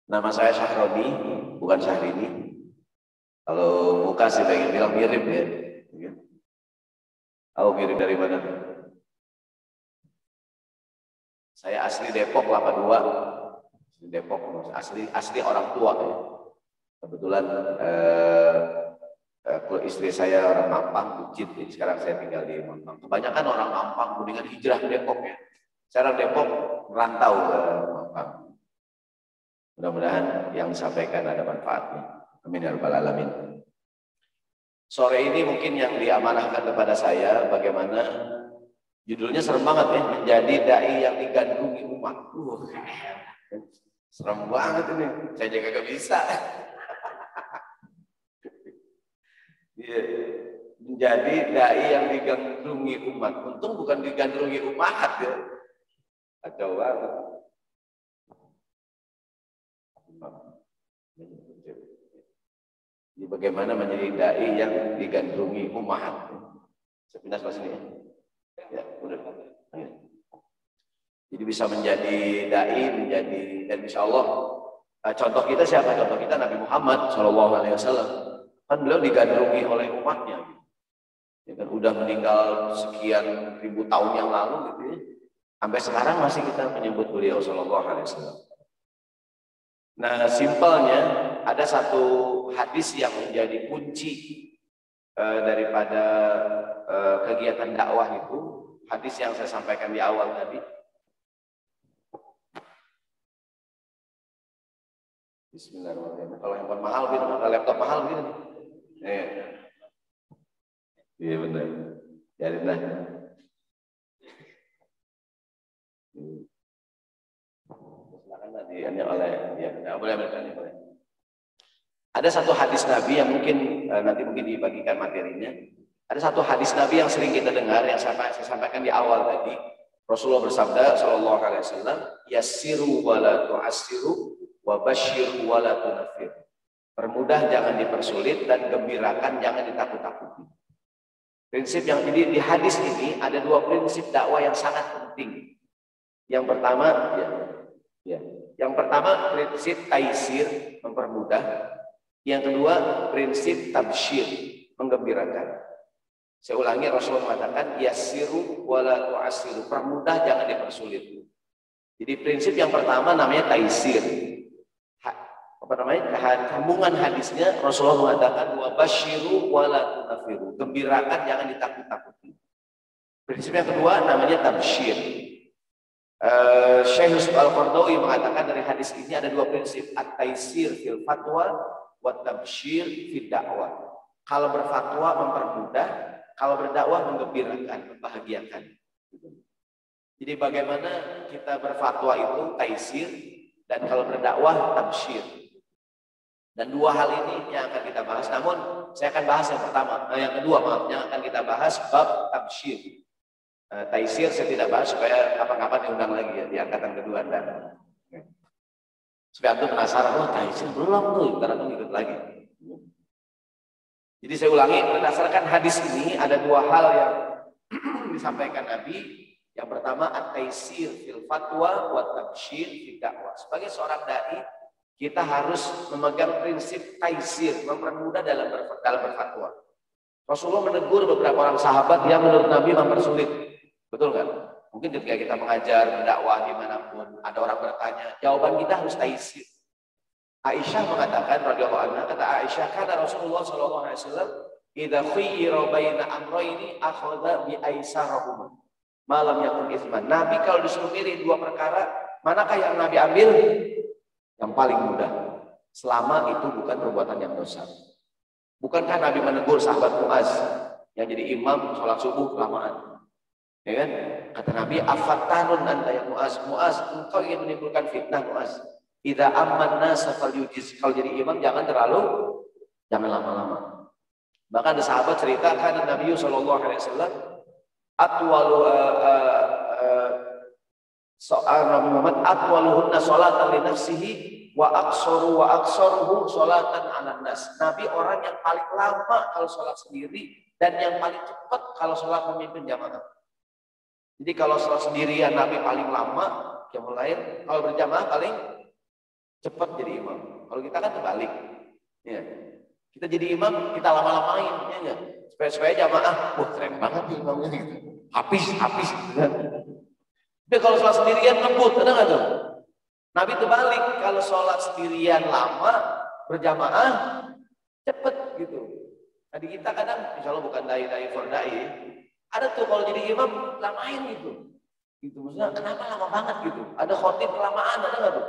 Nama saya Syahroni, bukan Syahrini. Kalau muka sih pengen bilang mirip ya. Oh, mirip dari mana? Saya asli Depok 82. Depok, asli orang tua ya. Kebetulan istri saya orang Mampang, Bucit. Jadi sekarang saya tinggal di Mampang. Kebanyakan orang Mampang mendingan hijrah ke Depok ya. Sekarang Depok merantau ke Mampang. Mudah-mudahan yang disampaikan ada manfaatnya. Amin ya rabbal alamin. Sore ini mungkin yang diamanahkan kepada saya bagaimana judulnya serem banget ya, menjadi dai yang digandrungi umat. Serem banget ini. Saya juga gak bisa. Menjadi dai yang digandrungi umat. Untung bukan digandrungi umat ya. Kacau banget. Jadi bagaimana menjadi dai yang digandrungi umat. Saya pindah ke sini. Ya, udah. Jadi bisa menjadi dai, dan insya Allah contoh kita siapa? Contoh kita Nabi Muhammad SAW. Kan beliau digandrungi oleh umatnya. Ya kan udah meninggal sekian ribu tahun yang lalu gitu ya. Sampai sekarang masih kita menyebut beliau SAW. Nah, simpelnya ada satu hadis yang menjadi kunci daripada kegiatan dakwah itu, hadis yang saya sampaikan di awal tadi. Bismillahirrahmanirrahim. Kalau handphone mahal gitu, kalau laptop mahal gitu. Iya benar. Jadi lah. Silakan tadi oleh ya, boleh. Ada satu hadis Nabi yang mungkin nanti dibagikan materinya. Ada satu hadis Nabi yang sering kita dengar yang saya sampaikan di awal tadi. Rasulullah bersabda sallallahu alaihi wasallam, yassiru wa la tu'assiru wa basyiru wa la tunaffiru. Permudah jangan dipersulit dan gembirakan jangan ditakut-takuti. Prinsip yang di hadis ini ada dua prinsip dakwah yang sangat penting. Yang pertama prinsip taisir, mempermudah. Yang kedua prinsip tabsyir, menggembirakan. Saya ulangi, Rasulullah mengatakan yassiru wala tu'assiru, permudah jangan dipersulit. Jadi prinsip yang pertama namanya taisir. Sambungan hadisnya Rasulullah mengatakan wa basyiru wala tunaffiru, gembirakan jangan ditakut-takuti. Prinsip yang kedua namanya tabsyir. Syekh Yusuf Al-Qaradawi mengatakan dari hadis ini ada dua prinsip, at-taisir fil fatwa wa tabsyir fid dakwah. Kalau berfatwa mempermudah, kalau berdakwah menggembirakan, membahagiakan. Jadi bagaimana kita berfatwa itu taisir, dan kalau berdakwah tabsyir. Dan dua hal ini yang akan kita bahas. Namun saya akan bahas yang kedua yang akan kita bahas bab tabsyir. Taisir saya tidak bahas supaya kapan-kapan diundang lagi ya di angkatan kedua Anda. Supaya Anda penasaran, taisir belum tuh, karena Anda ikut lagi. Jadi saya ulangi, berdasarkan hadis ini ada dua hal yang disampaikan Nabi. Yang pertama at-taisir fil fatwa wa tabsyir fid dakwah. Sebagai seorang dai, kita harus memegang prinsip taisir, mempermudah dalam berfatwa. Rasulullah menegur beberapa orang sahabat yang menurut Nabi mempersulit. Betul kan? Mungkin ketika kita mengajar, berdakwah dimanapun, ada orang bertanya, jawaban kita harus taisir. Aisyah mengatakan, radhiyallahu anha, kata Aisyah, kata Rasulullah SAW, idza khuyyira baina amrayni akhadha bi aisarahuma ma lam yakun itsman. Nabi kalau disuruh pilih dua perkara, manakah yang Nabi ambil? Yang paling mudah, selama itu bukan perbuatan yang dosa. Bukankah Nabi menegur sahabat Muaz yang jadi imam sholat subuh kelamaan? Ya kan? Kata Nabi, afattanun anta ya Muaz. Muaz, engkau ingin menimbulkan fitnah Muaz. Idza amman nasa falyujiz. Kalau jadi imam jangan lama-lama. Bahkan ada sahabat cerita kan Nabi sallallahu alaihi wasallam atwalu soal Nabi Muhammad atwaluhunna sholatan li nafsihi wa aqsaruhu sholatan 'alan nas. Nabi orang yang paling lama kalau sholat sendiri dan yang paling cepat kalau sholat memimpin jamaah. Jadi kalau sholat sendirian Nabi paling lama, yang lain kalau berjamaah paling cepat jadi imam. Kalau kita kan terbalik. Ya. Kita jadi imam, kita lama-lamain, ya enggak? Supaya jamaah, wah keren banget nih imamnya gitu. Habis gitu kan. Tapi kalau sholat sendirian ngebut, ada nggak tuh? Nabi terbalik, kalau sholat sendirian lama, berjamaah, cepet gitu. Tadi kita kadang, insya Allah bukan dai fordai, ada tuh kalau jadi imam, lamain gitu. Gitu, maksudnya kenapa lama banget gitu? Ada khotib kelamaan, ada nggak tuh?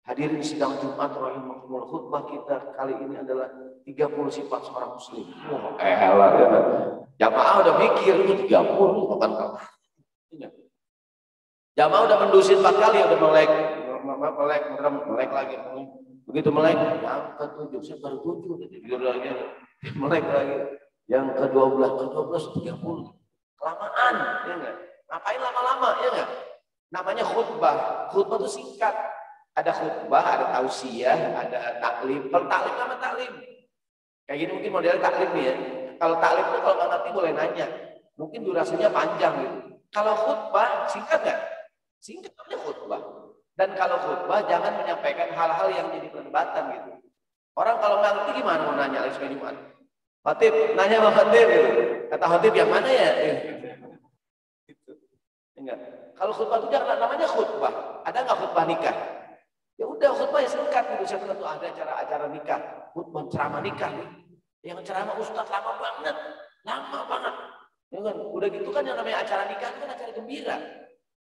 Hadirin sidang Jumat rahimahullah, khutbah kita kali ini adalah 30 sifat seorang muslim. Wah, elah ya. Jamaah udah mikir itu 30 bukan kalah. Jamaah udah mendusin 4 kali, udah melek lagi. Begitu melek, yang ke-7, saya baru 7, tidur lagi, melek lagi. Yang ke-12, 30. Kelamaan, ya enggak? Ngapain lama-lama, ya enggak? Namanya khutbah. Khutbah itu singkat. Ada khutbah, ada tausiah, ada taklim. Kalau taklim sama taklim. Kayak gini mungkin modelnya taklim nih ya. Kalau taklim itu kalau nggak ngerti boleh nanya. Mungkin durasinya panjang gitu. Kalau khutbah singkat nggak? Singkat namanya khutbah. Dan kalau khutbah jangan menyampaikan hal-hal yang jadi perdebatan gitu. Orang kalau nggak ngerti gimana mau nanya lagi supaya Jumat? Khatib, nanya sama khatib gitu. Kata khatib yang mana ya? Gitu. Enggak. Kalau khutbah itu jangan namanya khutbah. Ada nggak khutbah nikah? Ya udah khutbah ya singkat gitu. Saya pernah tuh ada acara nikah, khutbah ceramah nikah nih. Yang ceramah ustaz lama banget. Ya kan? Udah gitu kan yang namanya acara nikah itu kan acara gembira.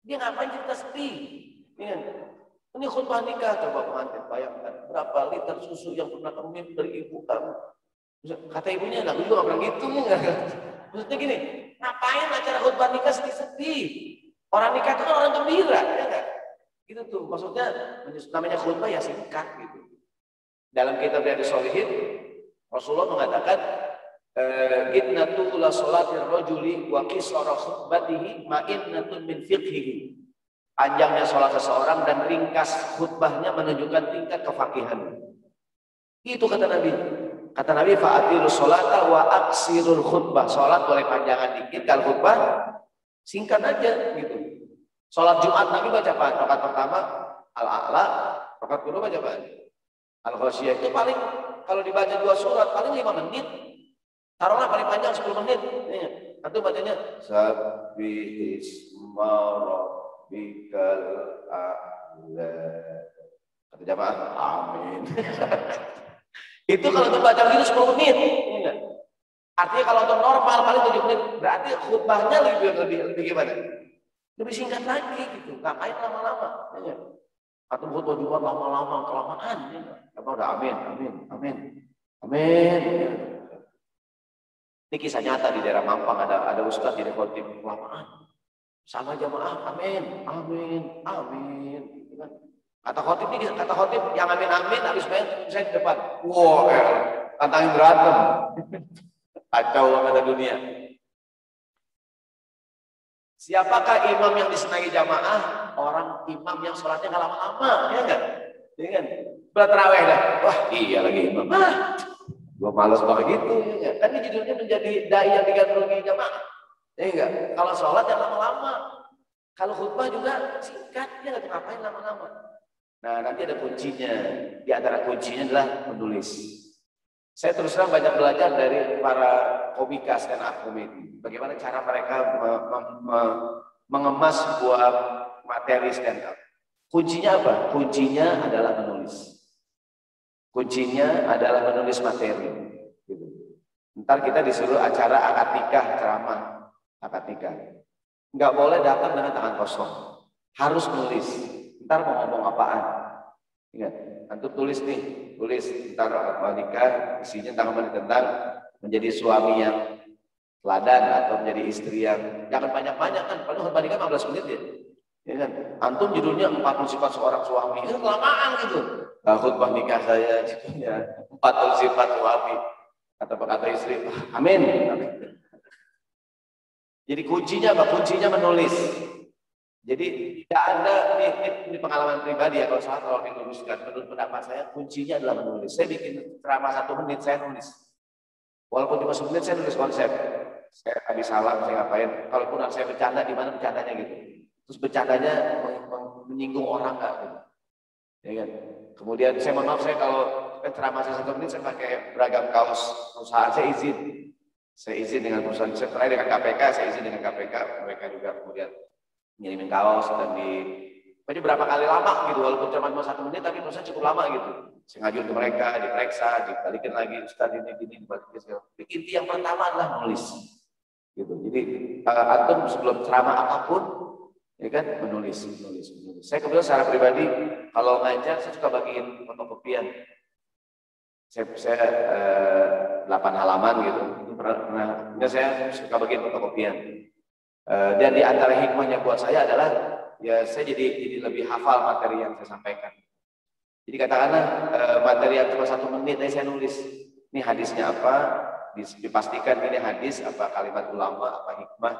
Dia ngapain cerita sedih? Ya kan? Ini khutbah nikah, coba pengantin bayangkan berapa liter susu yang pernah kamu minum dari ibu kamu. Kata ibunya, aku juga gak pernah gitu ya. Maksudnya gini, ngapain acara khutbah nikah sedih-sedih? Orang nikah itu kan orang gembira, ya kan? Gitu tuh, maksudnya namanya khutbah ya singkat gitu. Dalam kitab Riyadhus Shalihin, Rasulullah mengatakan, "Innatu la sholatir rajuli wa qisara khutbatihi ma'innatun min fiqhihi." Panjangnya sholat seseorang dan ringkas khutbahnya menunjukkan tingkat kefakihan. Itu kata Nabi. Kata Nabi, fa'atilus sholata wa aksirul khutbah. Sholat boleh panjangan dikit, kalau khutbah singkat aja gitu. Sholat Jumat Nabi baca apa? Rakaat pertama Al-A'la, rakaat kedua baca apa? Al-Ghasyiyah. Itu paling kalau dibaca 2 surat paling 5 menit. Taruhlah paling panjang 10 menit. Nanti bacanya Sabbihisma rabbikal a'la. Kata jamaah, amin. Itu kalau untuk baca gitu 10 menit. Artinya kalau untuk normal paling 7 menit. Berarti khutbahnya lebih gimana? Lebih singkat lagi gitu, ngapain lama-lama? Ya. Atau khutbah Jumat lama-lama, kelamaan. Ya. Apa udah amin. Ya. Ini kisah nyata di daerah Mampang, ada ustaz di khotib kelamaan. Sama jamaah, amin. Kata khotib yang amin, habis saya di depan. Wow, tantangin berantem. Kacau kata dunia. Siapakah imam yang disenangi jamaah? Orang imam yang sholatnya nggak lama-lama, ya enggak? Ya kan? Berterawih dah. Wah, iya lagi imam. Gua malas banget gitu, ya enggak? Kan ini judulnya menjadi dai yang digandrungi jamaah. Ya enggak? Kalau sholat yang lama-lama. Kalau khutbah juga singkat, ya enggak ngapain lama-lama. Nah, nanti ada kuncinya. Di antara kuncinya adalah menulis. Saya terus terang banyak belajar dari para komikas dan akomedi. Bagaimana cara mereka mengemas sebuah materi stand up. Kuncinya apa? Kuncinya adalah menulis. Kuncinya adalah menulis materi. Gitu. Ntar kita disuruh acara akad nikah, ceramah akad nikah. Nggak boleh datang dengan tangan kosong. Harus nulis. Ntar mau ngomong apaan? Ingat, antum tulis nih, ntar akad nikah, isinya tentang menjadi suami yang teladan atau menjadi istri yang jangan banyak-banyak kan, paling khutbah nikah 15 menit ya. Ya kan? Antum judulnya 40 sifat seorang suami, itu kelamaan gitu. Nah, khutbah nikah saya judulnya 40 sifat suami kata istri. Amin. Jadi kuncinya apa? Kuncinya menulis. Jadi tidak ada, ini pengalaman pribadi ya, kalau diluruskan menurut pendapat saya, kuncinya adalah menulis. Saya bikin ceramah 1 menit, saya nulis. Walaupun cuma 1 menit, saya nulis konsep. Saya habis salam, saya ngapain. Kalaupun saya bercanda, di mana bercandanya gitu. Terus bercandanya menyinggung orang nggak gitu. Ya kan? Kemudian saya mohon maaf, saya kalau ceramah saya 1 menit saya pakai beragam kaos perusahaan, saya izin dengan perusahaan, saya terakhir dengan KPK, saya izin dengan KPK, mereka juga kemudian ngirimin kaos dan jadi berapa kali lama gitu, walaupun cuma 1 menit tapi perusahaan cukup lama gitu. Saya ngajuin ke mereka, diperiksa, dibalikin lagi, Ustaz ini gini, dibalikin segala. Inti yang pertama adalah nulis. Gitu. Jadi antum sebelum ceramah apapun, ya kan, menulis. Saya kebetulan secara pribadi kalau ngajar saya suka bagiin fotokopian. Saya 8 halaman gitu. Itu pernah saya suka bagiin fotokopian. Dan di antara hikmahnya buat saya adalah ya saya jadi lebih hafal materi yang saya sampaikan. Jadi katakanlah materi yang cuma 1 menit saya nulis. Ini hadisnya apa? Dipastikan ini hadis apa, kalimat ulama, apa hikmah,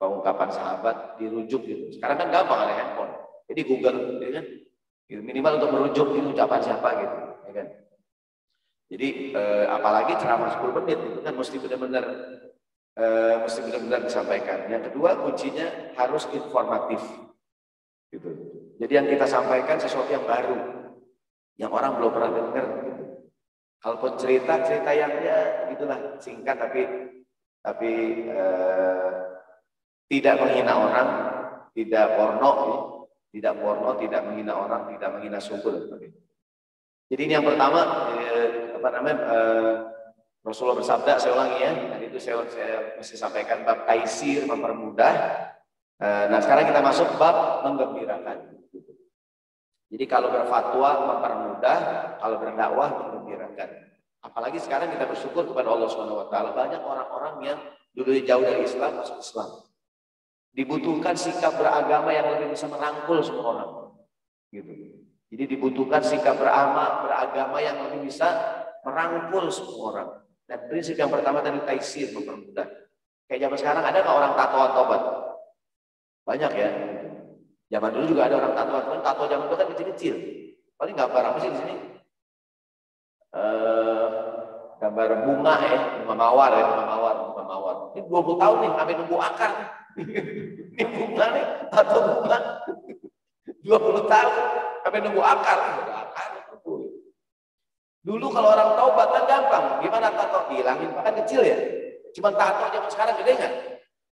pengungkapan sahabat, dirujuk gitu. Sekarang kan gampang, ada handphone. Jadi Google, ya kan? Minimal untuk merujuk ini ucapan siapa gitu, ya kan? Jadi apalagi ceramah 10 menit itu kan mesti benar-benar disampaikan. Yang kedua, kuncinya harus informatif. Gitu. Jadi yang kita sampaikan sesuatu yang baru, yang orang belum pernah dengar. Gitu. Kalaupun cerita yang ya gitulah singkat tapi tidak menghina orang, tidak porno, tidak menghina orang, tidak menghina suku dan sebagainya. Jadi ini yang pertama, Rasulullah bersabda, saya ulangi ya, tadi itu saya mesti sampaikan bab taisir, mempermudah. Nah sekarang kita masuk bab menggembirakan. Jadi kalau berfatwa mempermudah, kalau berdakwah menggembirakan. Apalagi sekarang kita bersyukur kepada Allah Subhanahu wa taala, banyak orang-orang yang dulu jauh dari Islam masuk Islam. Dibutuhkan sikap beragama yang lebih bisa merangkul semua orang. Gitu. Jadi dibutuhkan sikap beragama yang lebih bisa merangkul semua orang. Dan prinsip yang pertama tadi taisir, mempermudah. Kayak zaman sekarang ada nggak orang tatoan tobat? Banyak ya. Zaman dulu juga ada orang tatoan, tato zaman dulu kan kecil-kecil. Paling gambar apa sih di sini? Gambar bunga ya, bunga mawar. Ini 20 tahun nih, sampai nunggu akar. Ini bunga nih, tato bunga. 20 tahun, sampai nunggu akar. Dulu kalau orang taubat kan gampang. Gimana tato? Hilangin, kan kecil ya. Cuma tato zaman sekarang gede nggak?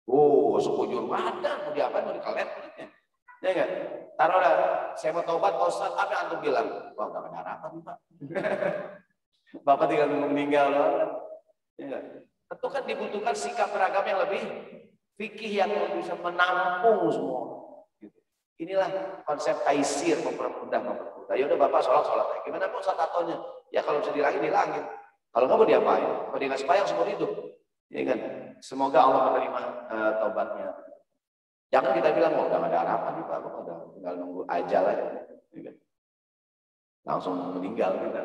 Oh, sekujur badan, mau diapain, mau dikelet kulitnya. Ya enggak? Taruhlah, saya mau taubat, Pak Ustaz, apa yang antum bilang? Wah, nggak ada harapan, Pak. Bapak tinggal meninggal. Ya enggak? Tentu kan dibutuhkan sikap beragama yang lebih fikih, yang bisa menampung semua. Gitu. Inilah konsep taisir, mempermudah. Ya udah Bapak sholat. Gimana Pak Ustaz tatonya? Ya kalau bisa dilangin. Kalau nggak mau diapain? Kalau dia nggak sembahyang seumur hidup. Ya kan? Semoga Allah menerima taubatnya. Jangan kita bilang, oh udah ada harapan nih Pak, udah tinggal nunggu ajal aja. Langsung meninggal kita.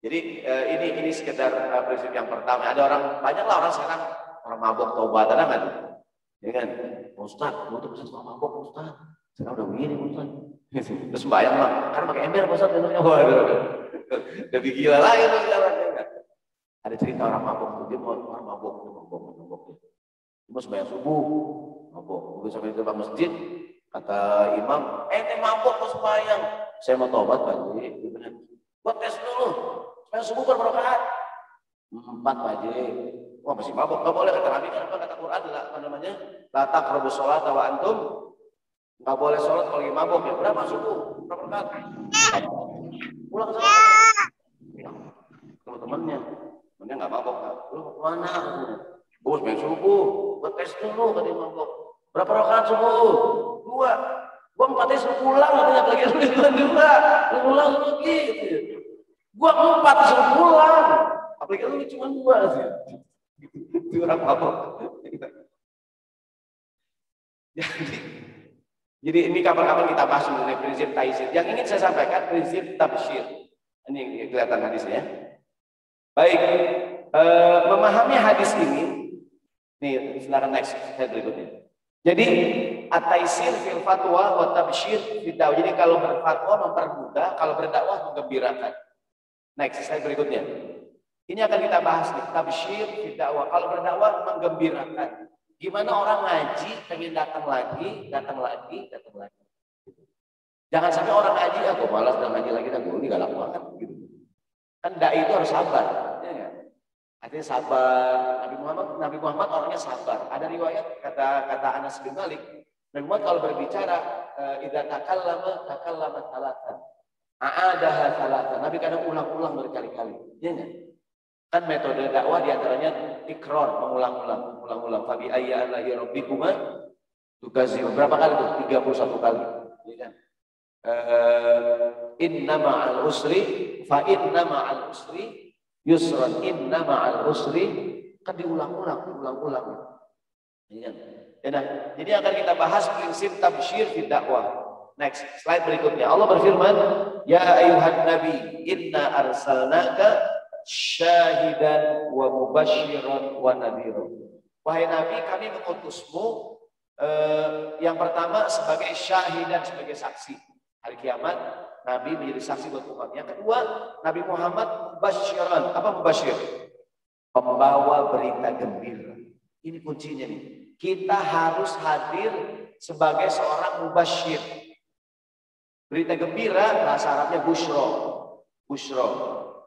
Jadi ini sekedar prinsip yang pertama. Ada banyaklah orang sekarang, orang mabuk taubat, ada nggak? Ya kan? Ustaz, untuk bisa mabuk Ustaz. Sekarang udah begini Ustaz. Terus sembahyang lah, karena pakai ember Ustaz. Lebih gila lagi tuh sekarang. Ada cerita orang mabuk, dia mau orang mabuk. Dia mau sembahyang subuh. Mabuk, begitu sampai ke masjid, kata imam, mabuk mau sembahyang. Saya mau tobat Pak Haji. Buat tes dulu. Supaya subuh berapa rakaat? 4 Pak Haji. Wah masih mabuk, nggak boleh kata Nabi kan, kata Quran apa namanya? La taqrabus sholata wa antum. Nggak boleh sholat kalau lagi mabuk. Ya berapa subuh? Berapa rakaat? Pulang ke sana. Teman-temannya nggak mabuk. Lu mana? Bos main subuh. Buat tes dulu tadi mabuk. Berapa rakaat subuh? 2. Gua 4 suruh pulang, katanya lagi suruh 2. Lu pulang lagi. Gua 4 suruh pulang. Apalagi lu cuma 2 sih. Itu orang mabuk. Jadi ini kapan-kapan kita bahas mengenai prinsip taisir. Yang ingin saya sampaikan prinsip tabsyir. Ini kelihatan hadisnya. Baik, memahami hadis ini. Nih, silakan next slide berikutnya. Jadi at-taisir fil fatwa wa tabsyir fid dakwah. Jadi kalau berfatwa mempermudah, kalau berdakwah menggembirakan. Next slide berikutnya. Ini akan kita bahas nih, tabsyir fid dakwah. Kalau berdakwah menggembirakan. Gimana orang ngaji pengen datang lagi. Jangan sampai orang ngaji, aku malas dan ngaji lagi, aku ini galak banget gitu. Kan dai itu harus sabar, ya kan? Artinya sabar. Nabi Muhammad orangnya sabar. Ada riwayat kata Anas bin Malik, Nabi Muhammad kalau berbicara, idza takallama salatan. A'adaha salatan. Nabi kadang ulang-ulang berkali-kali. Ya kan? Kan metode dakwah diantaranya ikrar, mengulang-ulang. Fabi ayya ala'i rabbikuma tukazzibun. Berapa kali itu? 31 kali. Ya kan? Inna ma'al usri fa inna ma'al usri yusran, inna ma'al usri, kan diulang-ulang. Ya. Nah, jadi akan kita bahas prinsip tabsyir fi dakwah. Next, slide berikutnya. Allah berfirman, ya ayuhan nabi, inna arsalnaka syahidan wa mubasyiran wa nadhira. Wahai nabi, kami mengutusmu yang pertama sebagai syahidan, sebagai saksi. Hari kiamat, Nabi menjadi saksi buat umat. Yang kedua, Nabi Muhammad mubasyiran. Apa mubasyir? Pembawa berita gembira. Ini kuncinya nih. Kita harus hadir sebagai seorang mubasyir. Berita gembira, bahasa Arabnya busyro.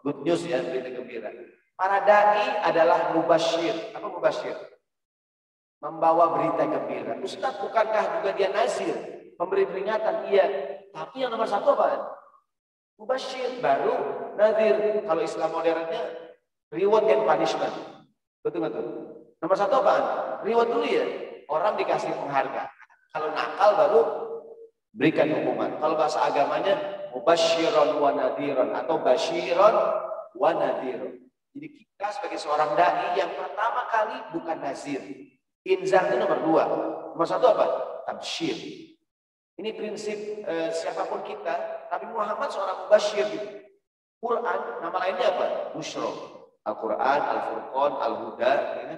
Good news ya, berita gembira. Para dai adalah mubasyir. Apa mubasyir? Membawa berita gembira. Ustaz, bukankah juga dia nazir? Memberi peringatan? Iya. Tapi yang nomor satu apa? Mubasyir, baru nazir. Kalau Islam modernnya reward and punishment. Betul. Nomor satu apa? Reward dulu ya. Orang dikasih penghargaan. Kalau nakal baru berikan hukuman. Kalau bahasa agamanya mubasyiron wa nadhiron atau basyiron wa nadhiron. Jadi kita sebagai seorang dai yang pertama kali bukan nazir. Inzar itu nomor dua. Nomor satu apa? Tabsyir. Ini prinsip siapapun kita. Nabi Muhammad seorang mubasyir gitu. Quran, nama lainnya apa? Busyro. Al-Quran, Al-Furqan, Al-Huda, ya?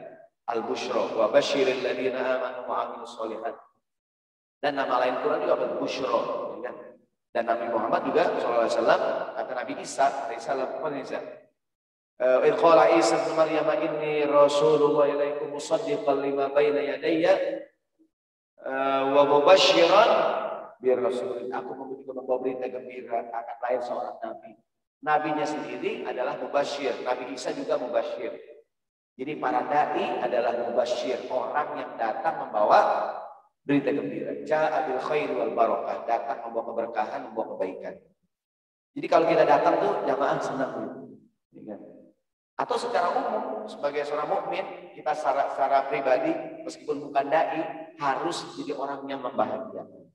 Al-Busyro. Wa basyiril ladina amanu wa amilus sholihat. Dan nama lain Quran juga apa? Busyro. Ya? Dan Nabi Muhammad juga SAW, kata Nabi Isa, apa Isa? Qala Isa ibn Maryam inni rasulullah ilaikum musaddiqan lima baina yadayya wa mubasyiran biar Rasul, aku membawa berita gembira akan lahir seorang nabi. Nabinya sendiri adalah mubasyir, Nabi Isa juga mubasyir. Jadi para dai adalah mubasyir, orang yang datang membawa berita gembira. Ja'a bil khair wal barakah, datang membawa keberkahan, membawa kebaikan. Jadi kalau kita datang tuh jamaah senang dulu. Atau secara umum sebagai seorang mukmin, kita secara pribadi meskipun bukan dai harus jadi orang yang membahagiakan.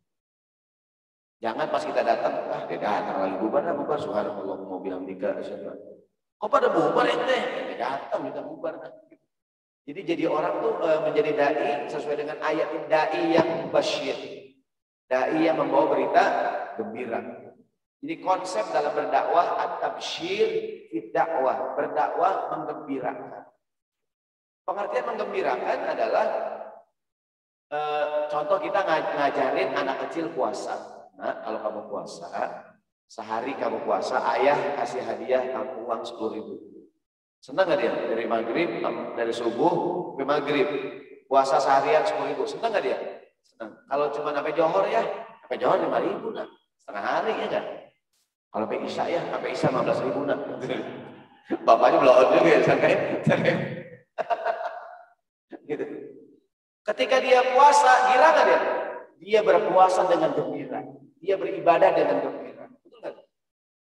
Jangan pas kita datang, dia datang lagi bubar subhanallah mau bilang tiga asyhadu. Kok pada bubar ente? Dia datang kita bubar. Jadi orang tuh menjadi dai sesuai dengan ayat dai yang mubasyir. Dai yang membawa berita gembira. Jadi konsep dalam berdakwah at-tabsyir fi dakwah, berdakwah menggembirakan. Pengertian menggembirakan adalah contoh kita ngajarin anak kecil puasa. Nah, kalau kamu puasa, sehari kamu puasa, ayah kasih hadiah kamu uang 10.000. Senang gak dia? Dari maghrib, dari subuh sampai maghrib, puasa seharian 10.000. Senang gak dia? Senang. Kalau cuma sampai johor ya, sampai johor 5.000 nah, setengah hari ya kan? Kalau sampai isya ya, sampai isya 15.000 nah. Bapaknya belum juga ya, sangkain. Gitu. Ketika dia puasa, gila gak dia? Dia berpuasa dengan gembira. Dia beribadah dengan gembira. Betul kan?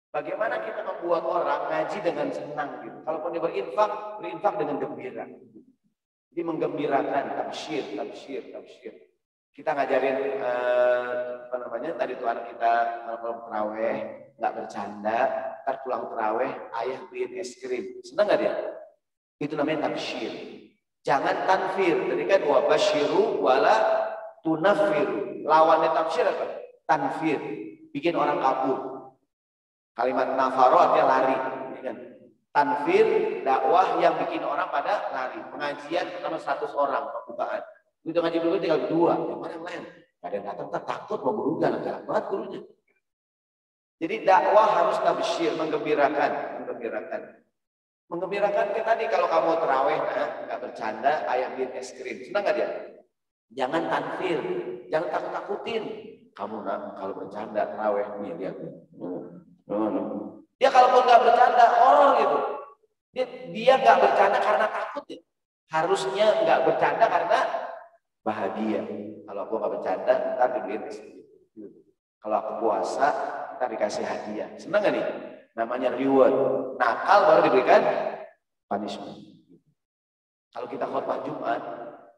Bagaimana kita membuat orang ngaji dengan senang gitu. Kalaupun dia berinfak dengan gembira. Jadi menggembirakan, tabsyir. Kita ngajarin tadi tuh anak kita kalau terawih nggak bercanda, ntar pulang terawih ayah beliin es krim. Senang nggak dia? Itu namanya tabsyir. Jangan tanfir. Tadi kan wa basyiru wala tunafir. Lawannya tafsir apa? Tanfir, bikin orang kabur. Kalimat nafaro artinya lari. Tanfir, dakwah yang bikin orang pada lari. Pengajian pertama 100 orang pembukaan. Itu ngaji dulu tinggal 2. Yang mana yang lain? Gak ada yang datang, takut mau berudah, galak banget gurunya. Jadi dakwah harus tabsyir, menggembirakan. Menggembirakan kayak tadi kalau kamu terawih, nggak bercanda, ayam beliin es krim. Senang nggak dia? Jangan tanfir, jangan takut-takutin. Kamu nak kalau bercanda terawih nih lihat. Dia kalaupun nggak bercanda horor gitu. Dia nggak bercanda karena takut ya. Harusnya nggak bercanda karena bahagia. Kalau aku nggak bercanda, ntar dibeliin gitu. Kalau aku puasa, ntar dikasih hadiah. Senang nggak nih? Namanya reward. Nakal baru diberikan punishment. Kalau kita khutbah Jumat,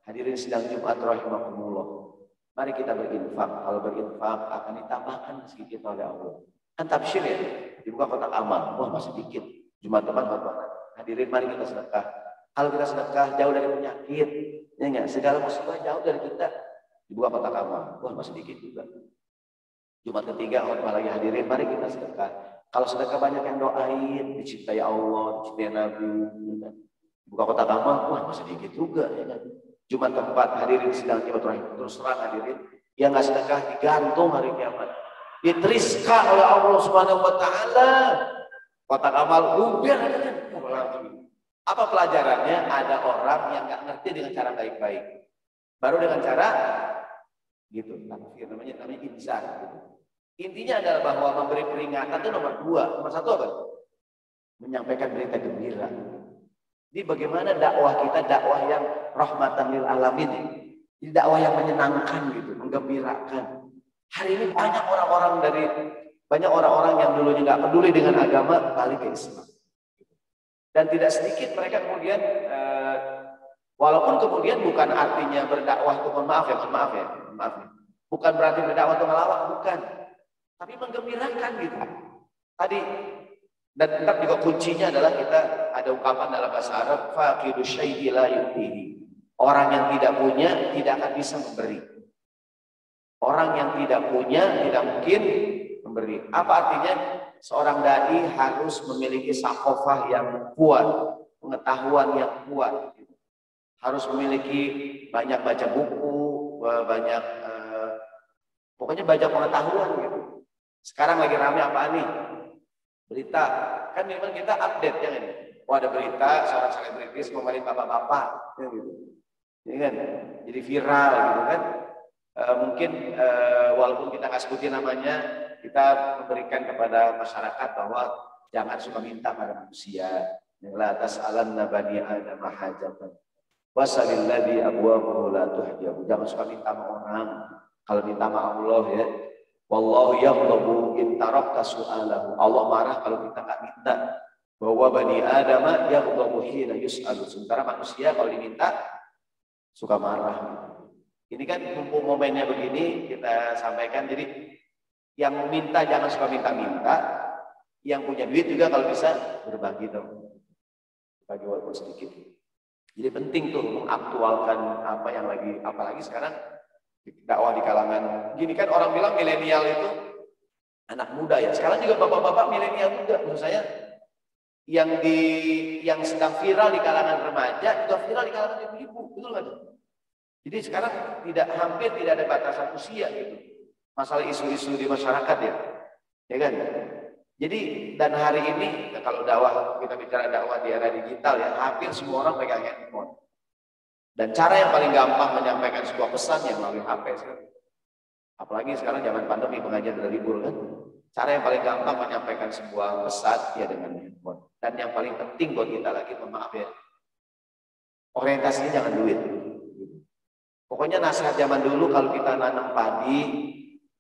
hadirin sidang Jumat rahimakumullah. Mari kita berinfak. Kalau berinfak akan ditambahkan rezeki kita oleh Allah. Kan tabsyir ya, dibuka kotak amal. Wah masih dikit. Jumat depan khutbah. Hadirin mari kita sedekah. Kalau kita sedekah jauh dari penyakit, ya enggak, segala musibah jauh dari kita. Dibuka kotak amal. Wah masih dikit juga. Jumat ketiga khutbah lagi, hadirin mari kita sedekah. Kalau sedekah banyak yang doain, dicintai Allah, dicintai Nabi. Buka kotak amal, wah masih dikit juga ya kan. Jumat keempat hadirin sidang Jumat rahim, terus terang hadirin yang nggak sedekah digantung hari kiamat, diteriska oleh Allah Subhanahu Wa Taala. Kotak amal udah kan. Apa pelajarannya? Ada orang yang nggak ngerti dengan cara baik-baik, baru dengan cara gitu, namanya insan. Gitu. Intinya adalah bahwa memberi peringatan itu nomor dua, nomor satu apa? Menyampaikan berita gembira. Jadi bagaimana dakwah kita, dakwah yang rahmatan lil alamin, jadi dakwah yang menyenangkan gitu, menggembirakan. Hari ini banyak orang-orang yang dulunya nggak peduli dengan agama balik ke Islam. Dan tidak sedikit mereka kemudian, walaupun kemudian bukan artinya berdakwah itu maaf ya, bukan berarti berdakwah itu ngelawak, bukan, tapi menggembirakan gitu. Tadi. Dan tetap juga kuncinya adalah kita ada ungkapan dalam bahasa Arab, faqidu syai'i la yu'tihi. Orang yang tidak punya tidak akan bisa memberi. Orang yang tidak punya tidak mungkin memberi. Apa artinya? Seorang dai harus memiliki sakofah yang kuat, pengetahuan yang kuat. Harus memiliki banyak baca buku, banyak pokoknya banyak pengetahuan gitu. Sekarang lagi rame apa nih? Berita, kan memang kita update ya kan? Oh ada berita seorang selebritis ngomongin bapak-bapak, ya gitu. Ya kan? Jadi viral gitu kan? Mungkin walaupun kita nggak sebutin namanya, kita memberikan kepada masyarakat bahwa jangan suka minta pada manusia. La tas'alanna bani Adam hajatan. Wasalilladzi abwabuhu la tuhjabu. Jangan suka minta sama orang. Kalau minta sama Allah ya. Wallahu yaghdabu in tarakta su'alahu. Allah marah kalau kita nggak minta. Bahwa bani Adam yaghdabu hina yus'alu. Sementara manusia kalau diminta suka marah. Ini kan mumpung momennya begini kita sampaikan. Jadi yang minta jangan suka minta-minta. Yang punya duit juga kalau bisa berbagi dong. Bagi walaupun sedikit. Jadi penting tuh mengaktualkan apa yang lagi, apalagi sekarang dakwah di kalangan gini kan, orang bilang milenial itu anak muda ya. Sekarang juga bapak-bapak milenial juga, menurut saya yang sedang viral di kalangan remaja juga viral di kalangan ibu-ibu, betul nggak? Jadi sekarang hampir tidak ada batasan usia gitu. Masalah isu-isu di masyarakat ya kan? Jadi dan hari ini kalau dakwah, kita bicara dakwah di era digital ya, hampir semua orang pegang handphone. Dan cara yang paling gampang menyampaikan sebuah pesan yang melalui HP sekarang. Apalagi sekarang zaman pandemi, pengajian udah libur kan. Cara yang paling gampang menyampaikan sebuah pesan ya dengan handphone. Dan yang paling penting buat kita lagi, maaf ya, orientasinya jangan duit. Pokoknya nasihat zaman dulu, kalau kita nanam padi,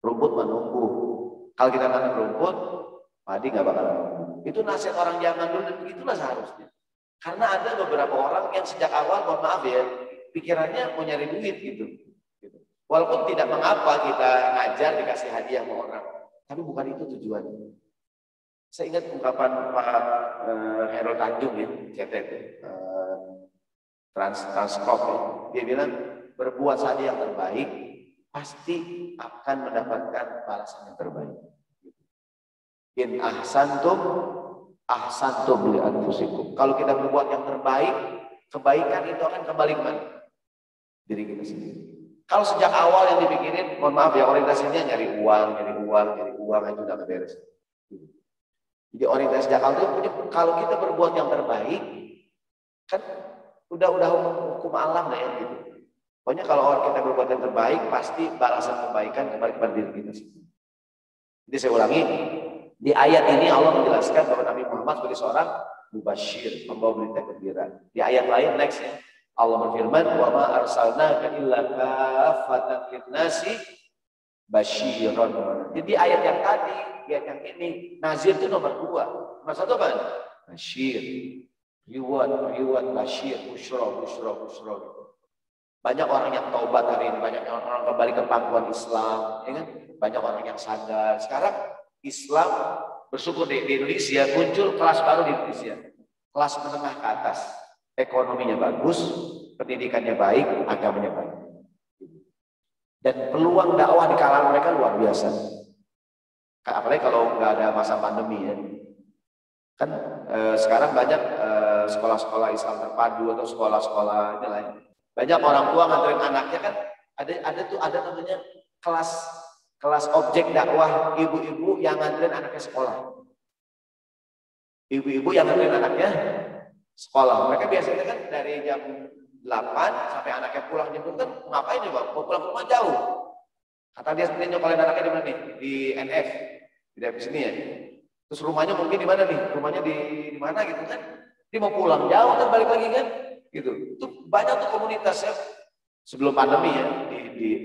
rumput menumbuh. Kalau kita nanam rumput, padi nggak bakal menumbuh. Itu nasihat orang zaman dulu, dan begitulah seharusnya. Karena ada beberapa orang yang sejak awal, mohon maaf ya, pikirannya mau nyari duit gitu. Walaupun tidak mengapa kita ngajar dikasih hadiah sama orang, tapi bukan itu tujuannya. Saya ingat ungkapan Pak Heru Tanjung ya, CT Transcorp ya. Dia bilang berbuat saja yang terbaik pasti akan mendapatkan balasan yang terbaik. In ahsantum ahsantum li anfusikum. Kalau kita berbuat yang terbaik, kebaikan itu akan kembali kemana? Diri kita sendiri. Kalau sejak awal yang dipikirin, mohon maaf ya, orientasinya nyari uang itu udah beres. Jadi orientasi sejak awal itu, kalau kita berbuat yang terbaik, kan udah hukum alam lah ya gitu. Pokoknya kalau orang kita berbuat yang terbaik, pasti balasan kebaikan kembali kepada diri kita sendiri. Jadi saya ulangi, di ayat ini Allah menjelaskan bahwa Nabi Muhammad sebagai seorang mubasyir, membawa berita gembira. Di ayat lain next ya, Allah berfirman, "Wa ma arsalnaka illa kaffatan lin-nasi basyiran." Jadi ayat yang tadi, ayat yang ini, nazir itu nomor 2. Nomor 1 apa? Basyir. Reward, basyir, busyra. Banyak orang yang taubat hari ini, banyak orang kembali ke pangkuan Islam, ya kan? Banyak orang yang sadar. Sekarang Islam bersyukur di Indonesia muncul kelas baru di Indonesia, kelas menengah ke atas, ekonominya bagus, pendidikannya baik, agamanya baik, dan peluang dakwah di kalangan mereka luar biasa. Apalagi kalau nggak ada masa pandemi ya, kan sekarang banyak sekolah-sekolah Islam terpadu atau sekolah-sekolah lain. Banyak orang tua nganterin anaknya kan, ada namanya kelas objek dakwah ibu-ibu yang nganterin anaknya sekolah. Ibu-ibu yang nganterin anaknya sekolah. Mereka biasanya kan dari jam 8 sampai anaknya pulang jam kan ngapain ya Bang? Mau pulang ke rumah jauh. Kata dia sebenarnya nyokolin anaknya di mana nih? Di NF. Di daerah sini ya. Terus rumahnya mungkin di mana nih? Rumahnya di mana gitu kan? Dia mau pulang jauh kan balik lagi kan? Gitu. Itu banyak tuh komunitasnya sebelum pandemi ya,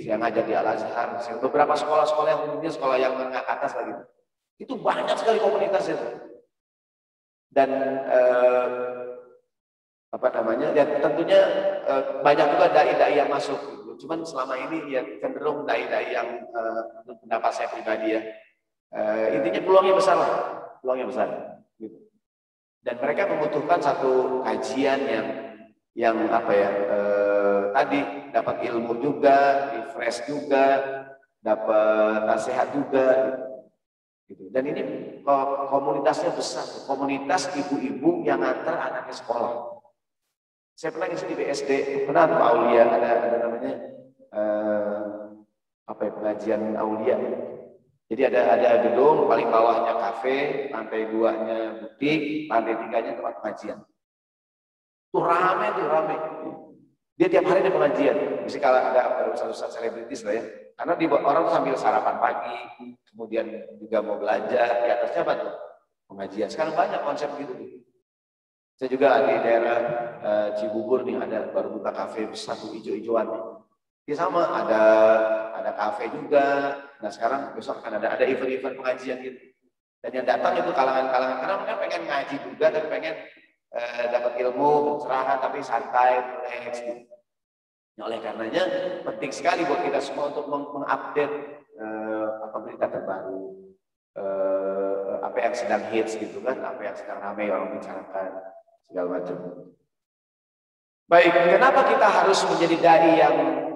yang ngajar di Al-Azhar, beberapa sekolah-sekolah yang umumnya sekolah yang menengah atas lagi. Itu banyak sekali komunitasnya tuh. Dan dan tentunya banyak juga dai-dai yang masuk. Cuman selama ini ya cenderung dai-dai yang pendapat saya pribadi ya. Intinya peluangnya besar lah, peluangnya besar. Gitu. Dan mereka membutuhkan satu kajian yang tadi dapat ilmu juga, refresh juga, dapat nasihat juga, gitu. Dan ini komunitasnya besar, komunitas ibu-ibu yang antar anaknya sekolah. Saya pernah ngisi di BSD, pernah Pak Aulia ada namanya pengajian Aulia. Jadi ada gedung, paling bawahnya kafe, lantai 2-nya butik, lantai 3-nya tempat pengajian. Tuh rame. Dia tiap hari ada pengajian. Mesti kalau ada usaha-usaha selebritis lah ya. Karena orang sambil sarapan pagi, kemudian juga mau belanja, di atasnya apa tuh? Pengajian. Sekarang banyak konsep gitu. Saya juga di daerah Cibubur nih ada baru buka kafe satu hijau-hijauan. Dia sama ada kafe juga. Nah sekarang besok akan ada event-event pengajian gitu. Dan yang datang itu kalangan-kalangan karena mereka pengen ngaji juga dan pengen dapat ilmu, pencerahan tapi santai, relax gitu. Nah, oleh karenanya penting sekali buat kita semua untuk mengupdate berita terbaru, apa yang sedang hits gitu kan, apa yang sedang ramai orang bicarakan segala macam. Baik, kenapa kita harus menjadi dai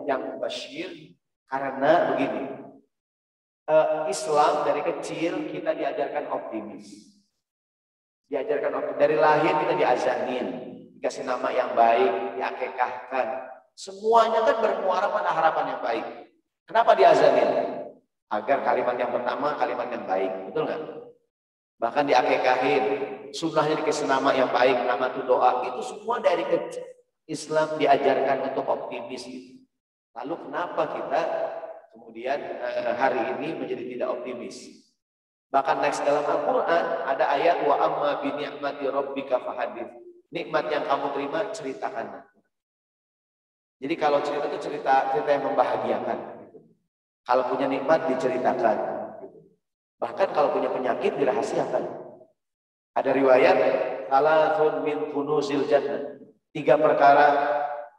yang basyir? Karena begini, Islam dari kecil kita diajarkan optimis. Dari lahir kita diazanin, dikasih nama yang baik, diakekahkan. Semuanya kan bermuara pada harapan yang baik. Kenapa diazanin? Agar kalimat yang pertama kalimat yang baik, betul nggak? Bahkan diakekahin, sunnahnya dikasih nama yang baik, nama itu doa. Itu semua dari kecil Islam diajarkan untuk optimis. Lalu kenapa kita kemudian hari ini menjadi tidak optimis? Bahkan next dalam Al-Quran ada ayat wa amma bi ni'mati rabbika fahadits. Nikmat yang kamu terima ceritakan. Jadi kalau cerita itu cerita yang membahagiakan. Kalau punya nikmat diceritakan. Bahkan kalau punya penyakit dirahasiakan. Ada riwayat salasun min kunuzil jannah. 3 perkara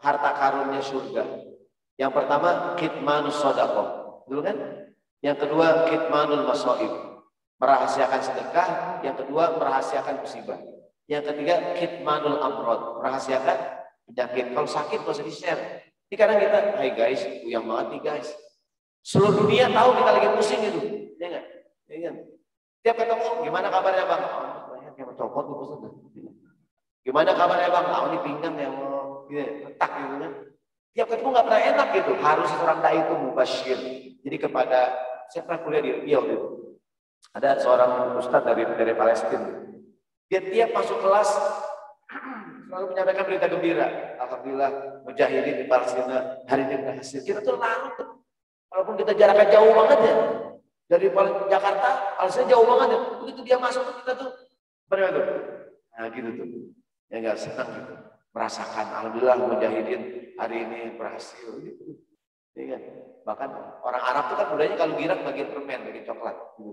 harta karunnya surga. Yang pertama kitmanus shadaqah. Betul kan? Yang kedua kitmanul masaib. Merahasiakan sedekah, yang kedua merahasiakan musibah, yang ketiga kitmanul amrod, merahasiakan penyakit. Kalau sakit gak usah di-share. Ini kadang kita, hai guys, yang banget nih guys. Seluruh dunia tahu kita lagi pusing itu, ya nggak? Ya kan? Tiap ketemu, gimana kabarnya bang? Oh, kayak copot nih pusing. Gimana kabarnya bang? Oh, ini pinggang yang mau letak gitu kan? Tiap ketemu nggak pernah enak gitu. Harus seorang dai itu mubasyir. Jadi kepada saya pernah kuliah di Riau gitu. Ada seorang ustadz dari Palestina. Dia tiap masuk kelas selalu menyampaikan berita gembira. Alhamdulillah mujahidin di Palestina hari ini berhasil. Kita tuh larut tuh. Walaupun kita jaraknya jauh banget ya. Dari Jakarta, Palestina jauh banget ya. Begitu dia masuk tuh kita tuh benar tuh. Nah gitu tuh. Ya nggak senang gitu. Merasakan alhamdulillah mujahidin hari ini berhasil gitu. Ya kan? Bahkan orang Arab tuh kan budayanya kalau girang bagian permen, bagian coklat. Gitu.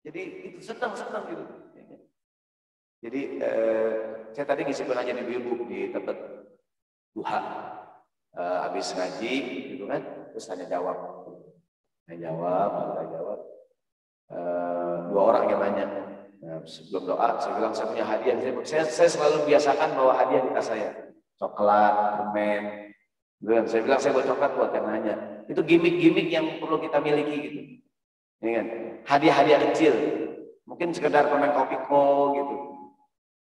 Jadi itu senang gitu. Ya kan? Jadi saya tadi ngisi pengajian ibu-ibu di tempat duha. Habis ngaji gitu kan, terus tanya jawab. Dua orang yang nanya. Nah, sebelum doa, saya bilang saya punya hadiah. Saya selalu biasakan bawa hadiah di tas saya. Coklat, permen. Saya bilang saya bawa coklat buat yang nanya. Itu gimmick-gimmick yang perlu kita miliki gitu. Ya kan? Hadiah-hadiah kecil. Mungkin sekedar permen Kopiko gitu.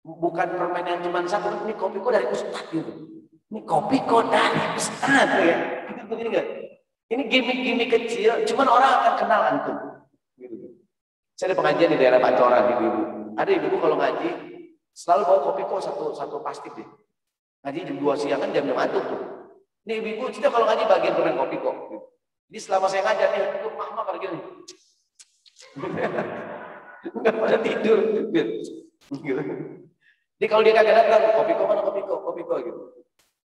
Bukan permen yang cuma satu, ini Kopiko dari Ustadz gitu. Ini Kopiko dari Ustadz ya. Gitu begini enggak? Ini gimmick-gimmick kecil, cuman orang akan kenal antum. Gitu. Saya ada pengajian di daerah Pancoran, ibu-ibu. Ada ibu-ibu kalau ngaji selalu bawa Kopiko satu plastik deh. Ngaji jam 2 siang kan jam-jam antum tuh. Ini ibu-ibu kita kalau ngaji bagian permen Kopiko. Jadi selama saya ngajar nih, itu mama pada gini. Enggak pada tidur. Gitu. Jadi kalau dia kagak datang, Kopiko mana Kopiko gitu.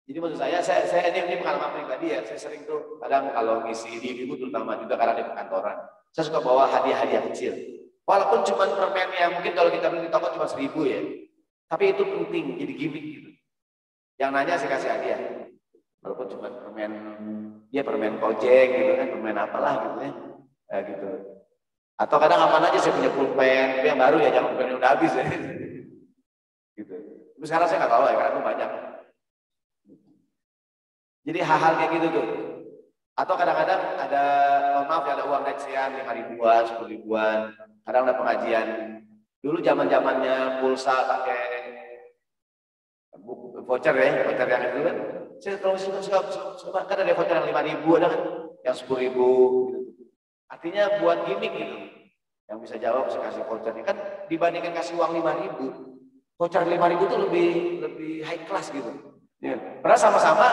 Jadi maksud saya ini pengalaman pribadi ya. Saya sering tuh kadang kalau ngisi di ibu terutama juga karena di kantoran, saya suka bawa hadiah-hadiah kecil. Walaupun cuma permen yang mungkin kalau kita beli di toko cuma 1.000 ya, tapi itu penting jadi gimmick gitu. Yang nanya saya kasih hadiah. Walaupun cuma permen Kojek gitu kan, permen apalah gitu ya, gitu. Atau kadang apa aja saya punya pulpen, tapi yang baru ya jangan pulpen yang udah habis ya. Gitu. Tapi sekarang saya nggak tahu ya karena itu banyak. Jadi hal-hal kayak gitu tuh. Atau kadang-kadang ada, mohon maaf ya ada uang recehan 5.000-an, 10.000-an. Kadang ada pengajian. Dulu zaman-zamannya pulsa pakai voucher ya, voucher yang itu kan. Saya kalau suka kan ada voucher yang 5.000 ada kan, yang 10.000 gitu. Artinya buat gimmick gitu. Yang bisa jawab saya kasih voucher. Kan dibandingkan kasih uang 5.000, voucher 5.000 itu lebih high class gitu. Ya. Padahal sama-sama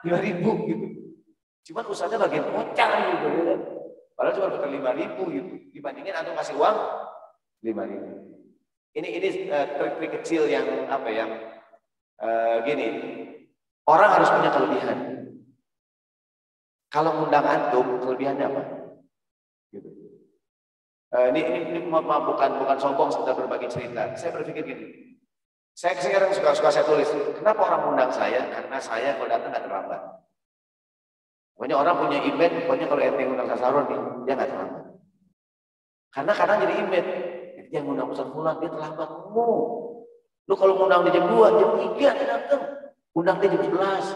5.000 gitu. Cuman usahanya bagian voucher gitu ya. Padahal cuma voucher 5.000 gitu. Dibandingin antum kasih uang 5.000. Ini trik-trik kecil yang apa ya? Gini. Orang harus punya kelebihan. Kalau ngundang antum, kelebihannya apa? Gitu. Ini bukan sombong sekedar berbagi cerita. Saya berpikir gini. Saya sekarang suka saya tulis. Kenapa orang mengundang saya? Karena saya kalau datang nggak terlambat. Pokoknya orang punya event, pokoknya kalau ente ngundang Sasarun nih, dia nggak terlambat. Karena kadang jadi event, yang ngundang Ustaz Fulan dia terlambat. Lu kalau ngundang di jam 2, jam 3 dia datang. Undang dia jam 11.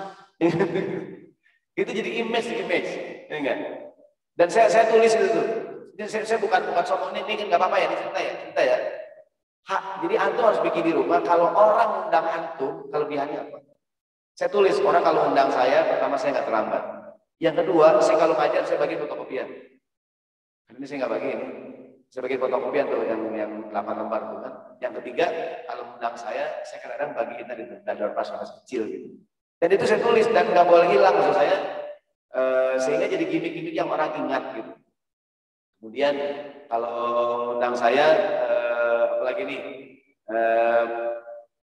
Itu jadi image, ya enggak? Dan saya tulis itu. Saya bukan sombong ini kan nggak apa-apa ya, ini cerita ya. Jadi antum harus bikin di rumah. Kalau orang undang antum, kelebihannya apa? Saya tulis orang kalau undang saya, pertama saya nggak terlambat. Yang kedua, saya kalau ngajar saya bagi fotokopian. Ini saya nggak bagi ini. Saya bagi fotokopian tuh yang 8 lembar tuh kan. Yang ketiga, kalau undang saya kadang-kadang bagiin tadi dadar pas kecil gitu. Dan itu saya tulis dan nggak boleh hilang maksud saya. Sehingga jadi gimmick-gimmick yang orang ingat gitu. Kemudian kalau undang saya apalagi nih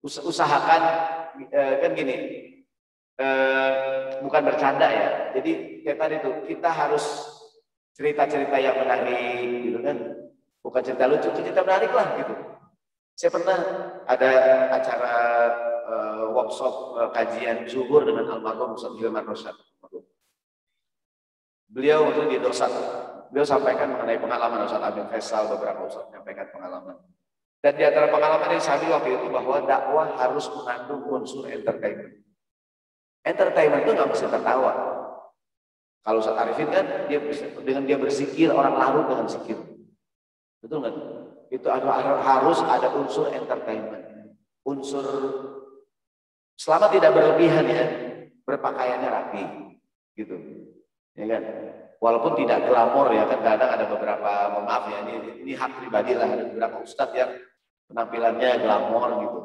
usahakan kan gini bukan bercanda ya, jadi kayak tadi tuh kita harus cerita-cerita yang menarik gitu kan, bukan cerita lucu, cerita menarik lah gitu. Saya pernah ada acara workshop kajian zuhur dengan almarhum Ustaz Hilman Rosyad. Beliau waktu di Dosat, beliau sampaikan mengenai pengalaman Ustaz Amin Faisal, beberapa Ustaz menyampaikan pengalaman. Dan di antara pengalaman yang saya waktu itu bahwa dakwah harus mengandung unsur entertainment. Entertainment itu nggak mesti tertawa. Kalau Ustaz Arifin kan dengan dia berzikir orang larut dengan zikir. Betul nggak? Itu harus ada unsur entertainment. Unsur selama tidak berlebihan ya, berpakaiannya rapi, gitu. Ya kan? Walaupun tidak glamor ya kan, kadang ada beberapa, maaf ya, ini hak pribadi lah, ada beberapa ustadz yang penampilannya glamor gitu.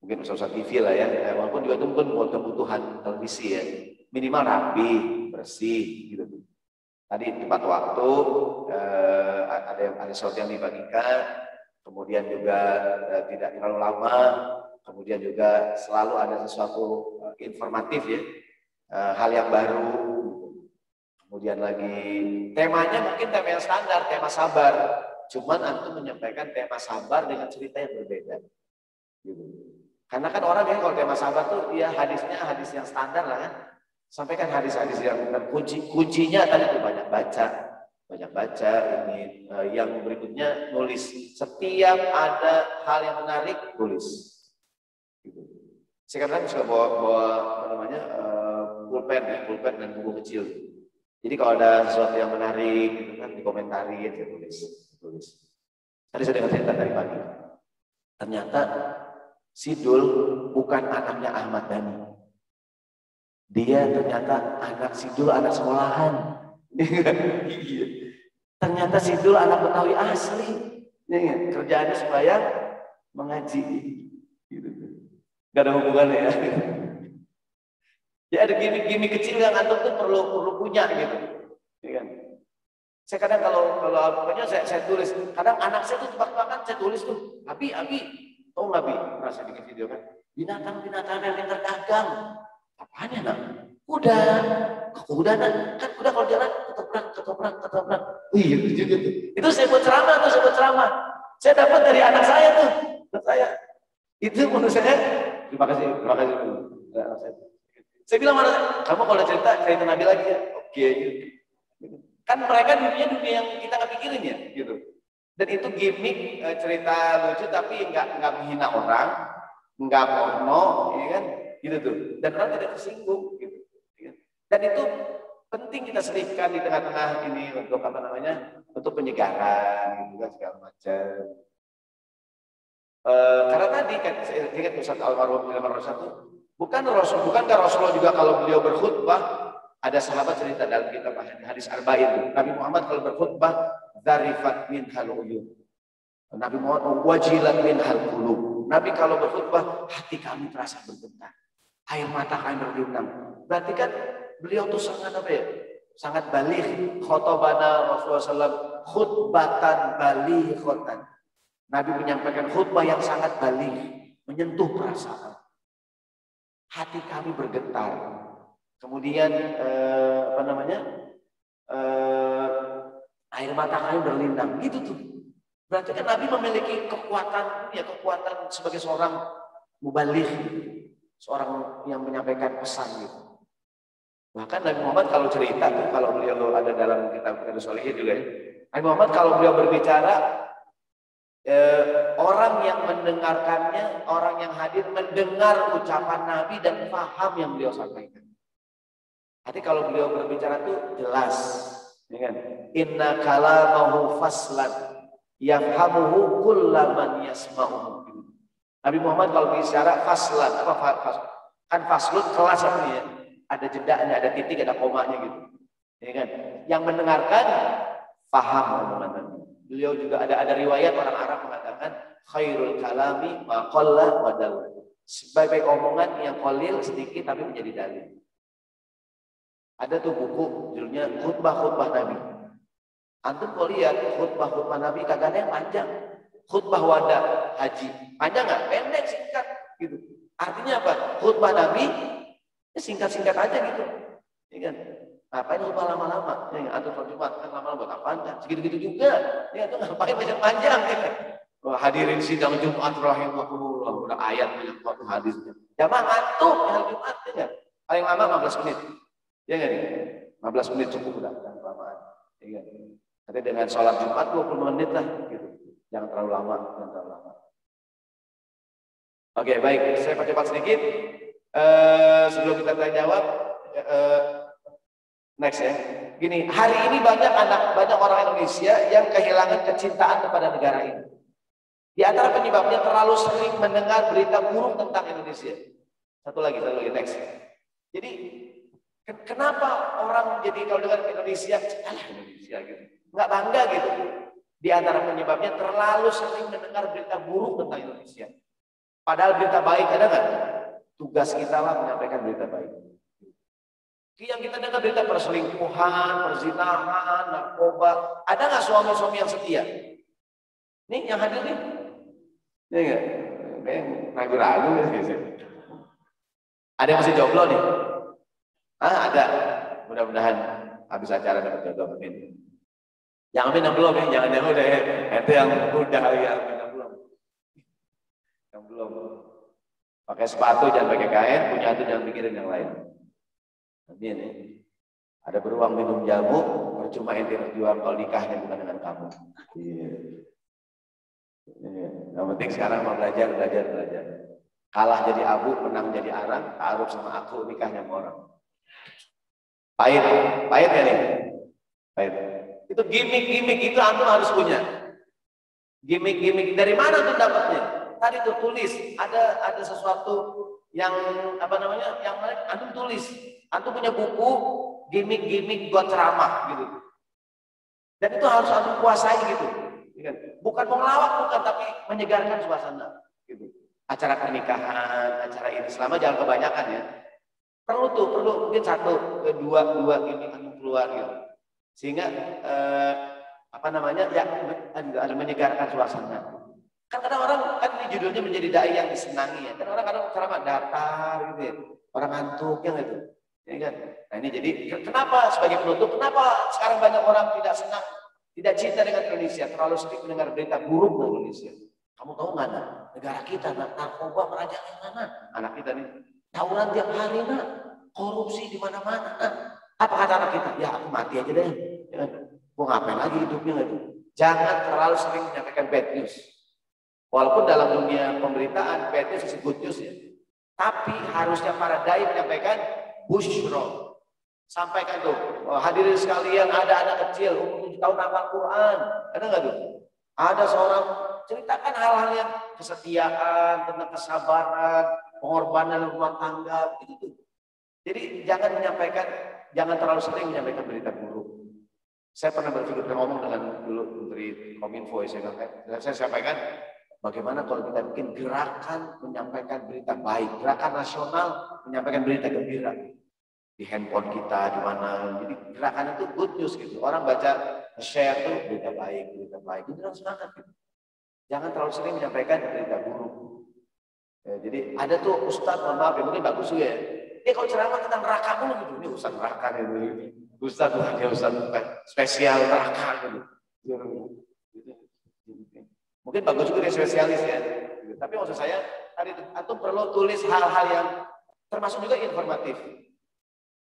mungkin usaha TV lah ya, walaupun juga itu mungkin buat kebutuhan televisi ya, minimal rapi, bersih gitu. Tadi tepat waktu, ada sesuatu yang dibagikan, kemudian juga tidak terlalu lama, kemudian juga selalu ada sesuatu informatif ya, hal yang baru. Kemudian lagi temanya mungkin tema yang standar, tema sabar, cuman antum menyampaikan tema sabar dengan cerita yang berbeda. Gitu. Karena kan orang ya kalau tema sabar tuh ya hadisnya hadis yang standar lah kan. Sampaikan hadis-hadis yang kuncinya tadi tuh banyak baca ini yang berikutnya nulis. Setiap ada hal yang menarik tulis. Gitu. Saya kadang suka bawa apa namanya pulpen dan buku kecil. Jadi kalau ada sesuatu yang menarik gitu kan dikomentari saya tulis. Tadi saya dengar cerita dari pagi. Ternyata Sidul bukan anaknya Ahmad Dhani. Dia ternyata anak Sidul, anak sekolahan. Ternyata Sidul anak Betawi asli. Kerjaannya sembahyang mengaji. Gitu. Gak ada hubungannya ya. Ya ada gimmick kecil yang antum tuh perlu punya gitu. Ya kan? Saya kadang kalau pokoknya saya tulis. Kadang anak saya tuh tebak-tebakan saya tulis tuh. Abi. Tahu nggak Bi? Pernah saya bikin video kan? Binatang-binatang yang pintar dagang. Apaan ya nak? Kuda nak. Kan kuda kalau jalan ketoprak. Iya gitu. Itu saya buat ceramah. Saya dapat dari anak saya tuh. Anak saya. Itu menurut saya. Terima kasih. Saya bilang mana? Kamu kalau cerita Nabi lagi ya. Oke. Kan mereka dunia yang kita nggak pikirin ya, gitu. Dan itu gimmick cerita lucu tapi nggak menghina orang, nggak porno, ya kan, gitu tuh. Dan orang tidak tersinggung, gitu. Ya. Dan itu penting kita selipkan di tengah-tengah ini untuk apa namanya, untuk penyegaran, gitu kan segala macam. Karena tadi kan saya ingat Ustaz Almarhum bukankah Rasulullah juga kalau beliau berkhutbah ada sahabat cerita dalam kitab hadis Arba'in, Nabi Muhammad kalau berkhutbah dzarifat min haluyun. Nabi Muhammad wajilat min halqulub. Nabi kalau berkhutbah hati kami terasa bergetar. Air mata kami berlinang. Berarti kan beliau tuh sangat apa ya? Sangat baligh. Khotobana Rasulullah SAW khutbatan balighatan. Nabi menyampaikan khutbah yang sangat baligh, menyentuh perasaan. Hati kami bergetar. Kemudian air mata kami berlinang, gitu tuh. Berarti kan Nabi memiliki kekuatan sebagai seorang mubaligh, seorang yang menyampaikan pesan gitu. Bahkan Nabi Muhammad kalau cerita tuh, kalau beliau ada dalam kitab Sholihin juga ya, Nabi Muhammad kalau beliau berbicara, orang yang mendengarkannya, orang yang hadir mendengar ucapan Nabi dan paham yang beliau sampaikan. Arti kalau beliau berbicara tuh jelas, ya kan? Inna kalamahu faslan yafhamuhu kullaman yasma'uhu. Nabi Muhammad kalau bicara faslan, kan faslun kelas apa ya? Ada jedanya, ada titik, ada komanya gitu. Ya kan? Yang mendengarkan paham omongan Nabi. Beliau juga ada riwayat orang Arab mengatakan khairul kalami ma qalla wa dalla. Sebaik omongan yang qalil sedikit tapi menjadi dalil. Ada tuh buku judulnya khutbah Nabi. Antum kalau lihat khutbah Nabi kagak ada yang panjang. Khutbah wada haji panjang nggak? Pendek singkat gitu. Artinya apa? Khutbah Nabi ya singkat-singkat aja gitu. Ya kan? Ngapain khutbah lama-lama? Ya, antum sholat Jumat kan lama-lama buat apaan kan? Segitu-gitu juga. Ya itu ngapain panjang-panjang ya kan? Hadirin sidang Jumat rahimahullah, udah ayat banyak waktu hadisnya. Jamaah ngantuk hari Jumat ya kan? Paling lama 15 menit. Ya nggak nih? 15 menit cukup udah kelamaan. Ya, nanti dengan sholat Jumat 20 menit lah gitu. Jangan terlalu lama, Oke, baik. Saya percepat sedikit. Sebelum kita tanya jawab, next ya. Gini, hari ini banyak orang Indonesia yang kehilangan kecintaan kepada negara ini. Di antara penyebabnya terlalu sering mendengar berita buruk tentang Indonesia. Satu lagi next. Jadi kenapa orang jadi kalau dengar Indonesia gitu, nggak bangga gitu? Di antara penyebabnya terlalu sering mendengar berita buruk tentang Indonesia. Padahal berita baik ada nggak? Tugas kita lah menyampaikan berita baik. Yang kita dengar berita perselingkuhan, perzinahan, narkoba. Ada nggak suami-suami yang setia? Nih yang hadir nih. Ini enggak? Kayak ragu-ragu sih. Ada yang masih jomblo nih? Ada. Mudah-mudahan habis acara dapat jodoh. Amin. Yang amin yang belum ya, jangan yang udah ya. Itu yang udah ya, amin yang belum. Yang belum. Pakai sepatu jangan pakai kain, punya itu jangan mikirin yang lain. Amin ya. Ada beruang minum jamu, percuma ente berjuang kalau nikahnya bukan dengan kamu. Iya. Yang penting sekarang mau belajar. Kalah jadi abu, menang jadi arang, taruh sama aku, nikahnya sama orang. Pahit ya nih? Pahit. Itu gimmick itu antum harus punya. Gimmick dari mana tuh dapatnya? Tadi tuh tulis, ada sesuatu yang apa namanya? Yang antum tulis. Antum punya buku gimmick buat ceramah gitu. Dan itu harus antum kuasai gitu. Bukan mau ngelawak bukan, tapi menyegarkan suasana gitu. Acara pernikahan, acara ini selama jangan kebanyakan ya. Perlu mungkin satu, dua gimmick antum keluar gitu. Sehingga apa namanya ya ada menyegarkan suasana. Kan kadang orang kan ini judulnya menjadi dai yang disenangi ya. Kan orang kadang ceramah datar gitu ya. Orang ngantuk yang gitu. Ya kan? Nah ini jadi kenapa sebagai penutup kenapa sekarang banyak orang tidak senang, tidak cinta dengan Indonesia, terlalu sering mendengar berita buruk dari Indonesia. Kamu tahu nggak nak? Negara kita narkoba merajalela anak kita nih. Tawuran tiap hari nak, korupsi di mana-mana. Apa kata anak kita? Ya aku mati aja deh. Ya, mau ngapain lagi hidupnya gitu. Jangan terlalu sering menyampaikan bad news. Walaupun dalam dunia pemberitaan bad news is good news ya. Tapi harusnya para dai menyampaikan busyro. Sampaikan tuh, hadirin sekalian ada anak kecil umur 7 tahun hafal Quran. Ada nggak tuh? Ada seorang ceritakan hal-hal yang kesetiaan, tentang kesabaran, pengorbanan rumah tangga itu tuh. Jadi jangan terlalu sering menyampaikan berita buruk. Saya pernah berpikir ngomong dengan dulu Menteri Kominfo, saya sampaikan bagaimana kalau kita bikin gerakan menyampaikan berita baik, gerakan nasional menyampaikan berita gembira di handphone kita di mana. Jadi gerakan itu good news gitu. Orang baca share tuh berita baik itu kan semangat gitu. Jangan terlalu sering menyampaikan berita buruk. Ya, jadi ada tuh ustadz, maaf ya mungkin bagus juga ya. Kalau ceramah tentang neraka mulu gitu, ini ustadz neraka gitu. Ustadz bukannya ustadz spesial neraka gitu. Mungkin bagus juga dia spesialis ya. Tapi maksud saya tadi antum perlu tulis hal-hal yang termasuk juga informatif.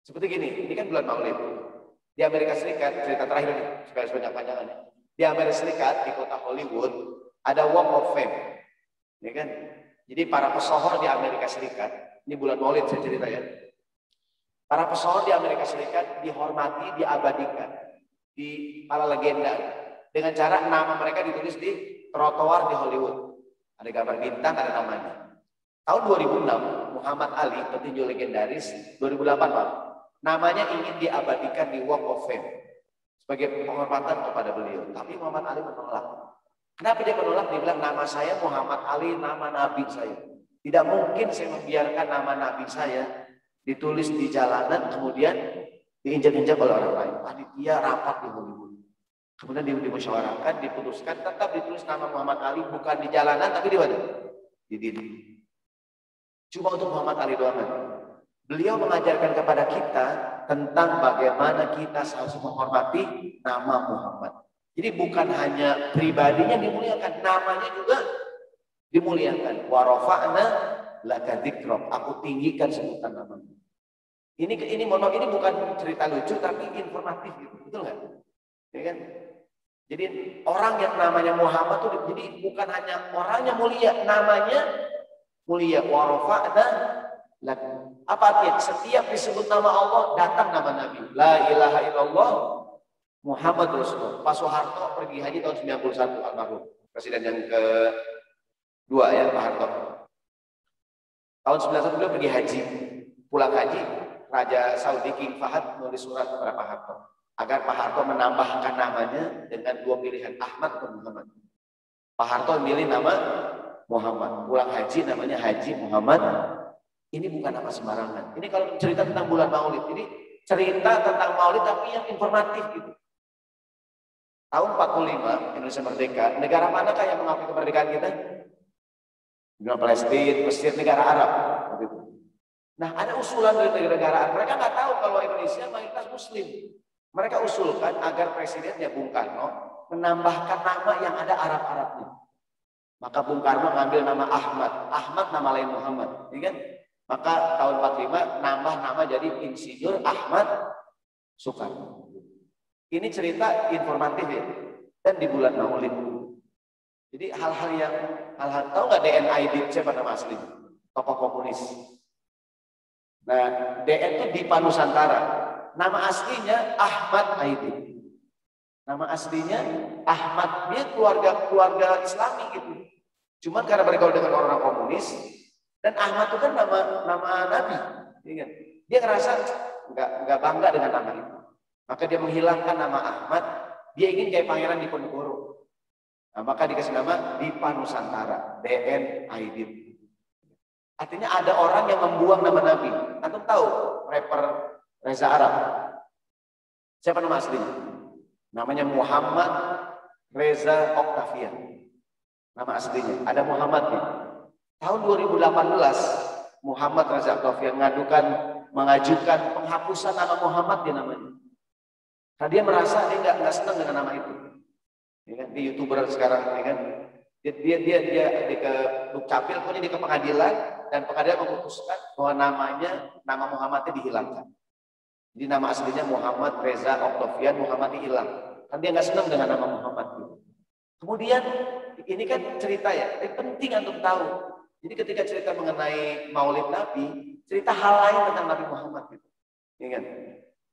Seperti gini, ini kan bulan Maulid. Di Amerika Serikat, cerita terakhir nih, supaya sepanjang-panjangannya. Di Amerika Serikat, di kota Hollywood, ada Walk of Fame. Ya kan? Jadi para pesohor di Amerika Serikat, ini bulan Maulid saya cerita ya. Para pesohor di Amerika Serikat dihormati, diabadikan di para legenda dengan cara nama mereka ditulis di trotoar di Hollywood. Ada gambar bintang, ada namanya. Tahun 2006, Muhammad Ali, petinju legendaris, 2008 Pak, namanya ingin diabadikan di Walk of Fame sebagai penghormatan kepada beliau. Tapi Muhammad Ali menolak. Kenapa dia menolak? Dia bilang nama saya Muhammad Ali, nama Nabi saya. Tidak mungkin saya membiarkan nama Nabi saya ditulis di jalanan, kemudian diinjak-injak oleh orang lain. Panitia rapat di Hollywood. Kemudian dimusyawarahkan, diputuskan, tetap ditulis nama Muhammad Ali, bukan di jalanan, tapi di mana? Di dinding. Cuma untuk Muhammad Ali doang. Beliau mengajarkan kepada kita tentang bagaimana kita harus menghormati nama Muhammad. Jadi bukan hanya pribadinya dimuliakan, namanya juga dimuliakan. Wa rafa'na laka dzikrak. Aku tinggikan sebutan namamu. Ini mohon maaf, ini bukan cerita lucu tapi informatif gitu. Betul nggak? Ya kan? Jadi orang yang namanya Muhammad tuh jadi bukan hanya orangnya mulia, namanya mulia. Wa rafa'na laka. Apa artinya? Setiap disebut nama Allah datang nama Nabi. La ilaha illallah Muhammad Rasulullah. Pak Soeharto pergi haji tahun 91 almarhum. Presiden yang kedua ya Pak Harto. Tahun 91 beliau pergi haji. Pulang haji, Raja Saudi King Fahad menulis surat kepada Pak Harto agar Pak Harto menambahkan namanya dengan dua pilihan, Ahmad atau Muhammad. Pak Harto memilih nama Muhammad. Pulang haji namanya Haji Muhammad. Ini bukan nama sembarangan. Ini kalau cerita tentang bulan Maulid, ini cerita tentang Maulid tapi yang informatif gitu. Tahun 45 Indonesia merdeka. Negara manakah yang mengakui kemerdekaan kita? Negara Palestina, Mesir, negara Arab. Nah, ada usulan dari negara-negara. Mereka nggak tahu kalau Indonesia mayoritas Muslim. Mereka usulkan agar presidennya Bung Karno menambahkan nama yang ada Arab-Arabnya. Maka Bung Karno ngambil nama Ahmad. Ahmad nama lain Muhammad. Ya kan? Maka tahun 45 nambah nama jadi Insinyur Ahmad Soekarno. Ini cerita informatif ya. Dan di bulan Maulid. Jadi hal-hal tahu nggak DN Aidit siapa nama asli? Tokoh komunis. Nah, DN itu Dipa Nusantara. Nama aslinya Ahmad Aidit. Nama aslinya Ahmad. Dia keluarga Islami gitu. Cuman karena bergaul dengan orang komunis, dan Ahmad itu kan nama Nabi. Dia ngerasa nggak bangga dengan nama itu. Maka dia menghilangkan nama Ahmad. Dia ingin kayak Pangeran Diponegoro. Nah, maka dikasih nama Dipa Nusantara, DN Aidit. Artinya ada orang yang membuang nama Nabi. Antum tahu rapper Reza Arab? Siapa nama aslinya? Namanya Muhammad Reza Octavian. Nama aslinya. Ada Muhammadnya. Tahun 2018 Muhammad Reza Octavian mengajukan penghapusan nama Muhammad di namanya. Karena dia merasa dia nggak senang dengan nama itu. Ya kan? Di YouTuber sekarang, ya kan? Dia ke Dukcapil, pokoknya dia ke pengadilan, dan pengadilan memutuskan bahwa nama Muhammadnya dihilangkan. Jadi nama aslinya Muhammad Reza Octavian, Muhammad hilang. Kan dia nggak senang dengan nama Muhammad. Kemudian ini kan cerita ya, penting untuk tahu. Jadi ketika cerita mengenai Maulid Nabi, cerita hal lain tentang Nabi Muhammad gitu. Ya kan?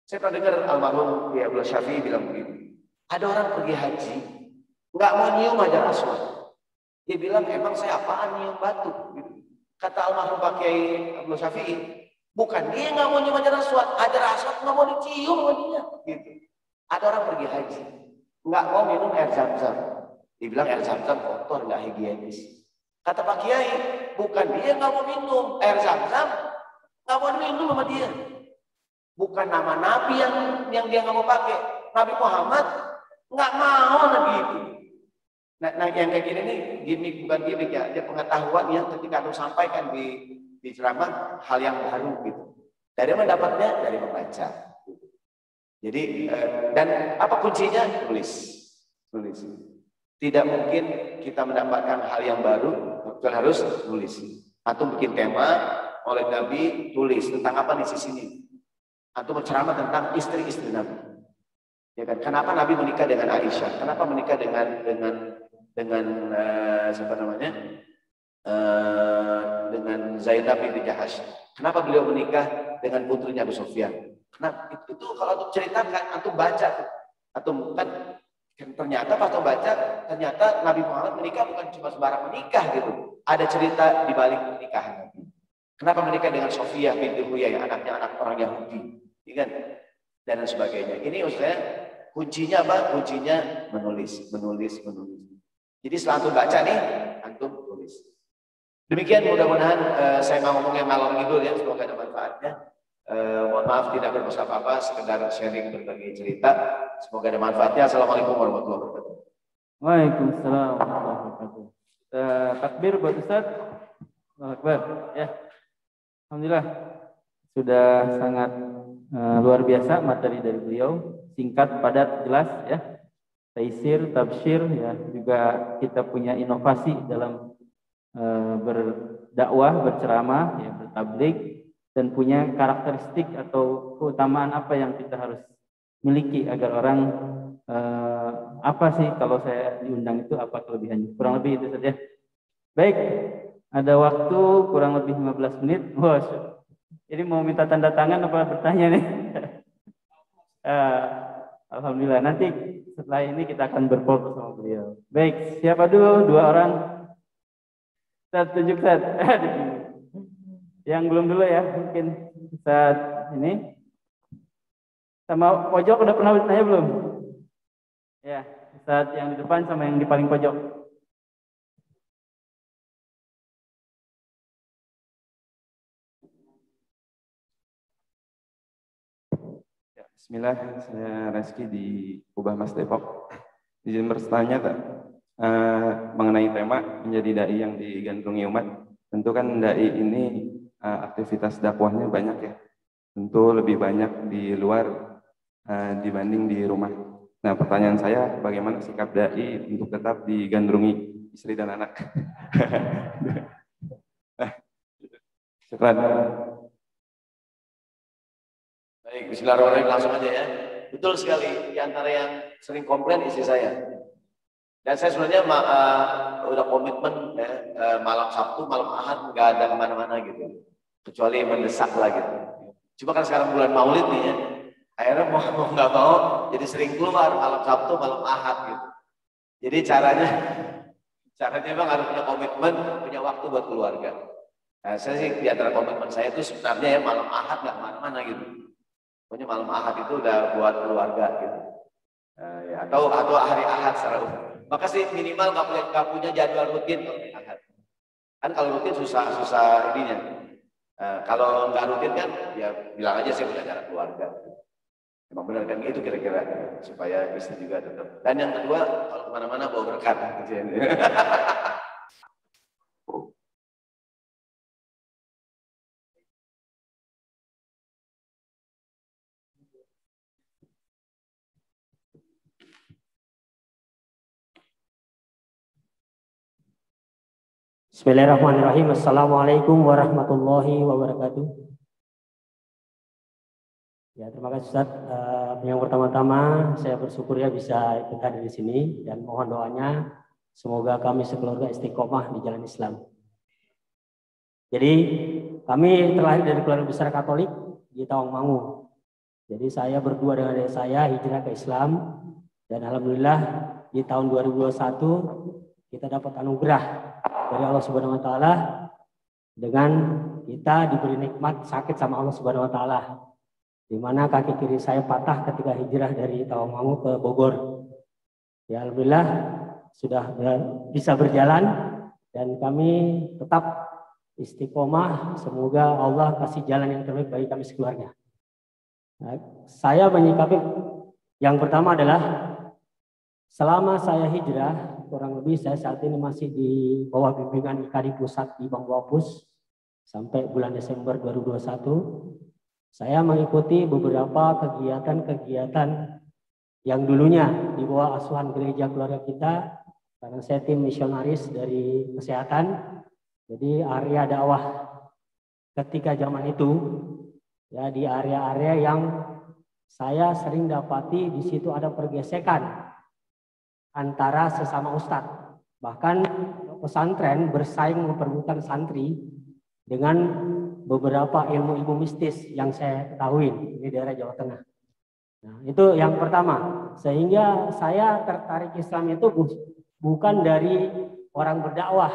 Saya pernah dengar almarhum Kiai Abdul Syafi'i bilang begini. Ada orang pergi haji, nggak mau nyium Hajar Aswad. Dia bilang, emang saya apaan nyium batu? Gitu. Kata almarhum Pak Kiai Abdul Syafi'i, bukan dia nggak mau nyium Hajar Aswad nggak mau dicium sama dia. Gitu. Ada orang pergi haji, nggak mau minum air zam-zam. Dibilang air zam-zam kotor, nggak higienis. Kata Pak Kiai, bukan dia nggak mau minum air zam-zam, nggak mau minum sama dia. Bukan nama Nabi yang dia nggak mau pakai. Nabi Muhammad nggak mau Nabi itu. Nah yang kayak gini nih gimmick bukan gimmick ya, dia pengetahuan yang ketika aku sampaikan di ceramah hal yang baru gitu. Dari mendapatnya dari membaca. Jadi dan apa kuncinya? Tulis. Tidak mungkin kita mendapatkan hal yang baru kecuali harus tulis. Atau bikin tema oleh Nabi, tulis tentang apa di sini. Atau berceramah tentang istri-istri Nabi. Ya kan? Kenapa Nabi menikah dengan Aisyah? Kenapa menikah dengan siapa namanya? Dengan Zainab binti Jahash. Kenapa beliau menikah dengan putrinya Abu Sufyan? Kenapa? Itu kalau untuk ceritakan, antum baca tuh. Antum kan ternyata pas baca, ternyata Nabi Muhammad menikah bukan cuma sembarang menikah gitu. Ada cerita di balik pernikahan Nabi. Kenapa menikah dengan Sofiyah binti Huyai, anaknya anak orang Yahudi, ya kan? Dan sebagainya. Ini maksudnya kuncinya apa? Kuncinya menulis. Jadi setelah antum baca nih, antum tulis. Demikian mudah-mudahan saya mau ngomongnya malam ngidul ya, semoga ada manfaatnya. Mohon maaf tidak bermaksud apa-apa, sekedar sharing berbagi cerita. Semoga ada manfaatnya. Assalamualaikum warahmatullahi wabarakatuh. Waalaikumsalam warahmatullahi wabarakatuh. Takbir buat Ustaz. Allahu Akbar. Ya. Alhamdulillah sudah sangat luar biasa materi dari beliau, singkat, padat, jelas ya. Taisir, tafsir ya, juga kita punya inovasi dalam berdakwah, berceramah, ya, bertabligh, dan punya karakteristik atau keutamaan apa yang kita harus miliki agar orang apa sih kalau saya diundang itu apa kelebihannya. Kurang lebih itu saja. Baik, ada waktu kurang lebih 15 menit. Wah, jadi mau minta tanda tangan apa bertanya nih? Alhamdulillah, nanti setelah ini kita akan berfoto sama beliau. Baik, siapa dulu? 2 orang. Ustaz, tunjuk Ustaz. Yang belum dulu ya, mungkin Ustaz ini. Sama pojok udah pernah bertanya belum? Ya, Ustaz yang di depan sama yang di paling pojok. Bismillah, saya Reski di Ubah Mas Depok. Izin bertanya tak mengenai tema menjadi dai yang digandrungi umat. Tentu kan dai ini aktivitas dakwahnya banyak ya. Tentu lebih banyak di luar dibanding di rumah. Nah, pertanyaan saya, bagaimana sikap dai untuk tetap digandrungi istri dan anak? Syukran. Baik, bismillahirrahmanirrahim, langsung aja ya. Betul sekali, di antara yang sering komplain istri saya. Dan saya sebenarnya udah komitmen ya, malam Sabtu, malam Ahad nggak ada kemana-mana gitu. Kecuali mendesak lah gitu. Cuma kan sekarang bulan Maulid nih ya, akhirnya mau nggak mau jadi sering keluar malam Sabtu, malam Ahad gitu. Jadi caranya memang harus punya komitmen, punya waktu buat keluarga. Nah, saya sih di antara komitmen saya itu sebenarnya ya malam Ahad nggak kemana-mana gitu. Pokoknya malam Ahad itu udah buat keluarga gitu. Ya, atau hari Ahad secara umum. Maka sih minimal nggak punya jadwal rutin kalau hari Ahad. Kan kalau rutin susah ininya. Kalau nggak rutin kan ya bilang aja saya punya acara keluarga. Emang benar kan gitu kira-kira supaya istri juga tetap. Dan yang kedua kalau kemana-mana bawa berkat. Bismillahirrahmanirrahim. Assalamualaikum warahmatullahi wabarakatuh. Ya, terima kasih Ustaz. Yang pertama-tama saya bersyukur ya bisa ikut hadir di sini dan mohon doanya semoga kami sekeluarga istiqomah di jalan Islam. Jadi kami terlahir dari keluarga besar Katolik di Tawangmangu. Jadi saya berdua dengan adik saya hijrah ke Islam dan alhamdulillah di tahun 2021 kita dapat anugerah dari Allah Subhanahu wa taala dengan kita diberi nikmat sakit sama Allah Subhanahu wa taala. Di mana kaki kiri saya patah ketika hijrah dari Tawangmangu ke Bogor. Ya alhamdulillah sudah bisa berjalan dan kami tetap istiqomah. Semoga Allah kasih jalan yang terbaik bagi kami sekeluarga. Nah, saya menyikapi yang pertama adalah selama saya hijrah, kurang lebih saya saat ini masih di bawah bimbingan IKADI Pusat di Bangkuapus sampai bulan Desember 2021. Saya mengikuti beberapa kegiatan-kegiatan yang dulunya di bawah asuhan gereja keluarga kita, karena saya tim misionaris dari kesehatan. Jadi area dakwah ketika zaman itu ya di area-area yang saya sering dapati di situ ada pergesekan antara sesama ustadz. Bahkan pesantren bersaing memperebutkan santri dengan beberapa ilmu-ilmu mistis yang saya ketahui di daerah Jawa Tengah. Nah, itu yang pertama. Sehingga saya tertarik Islam itu bukan dari orang berdakwah,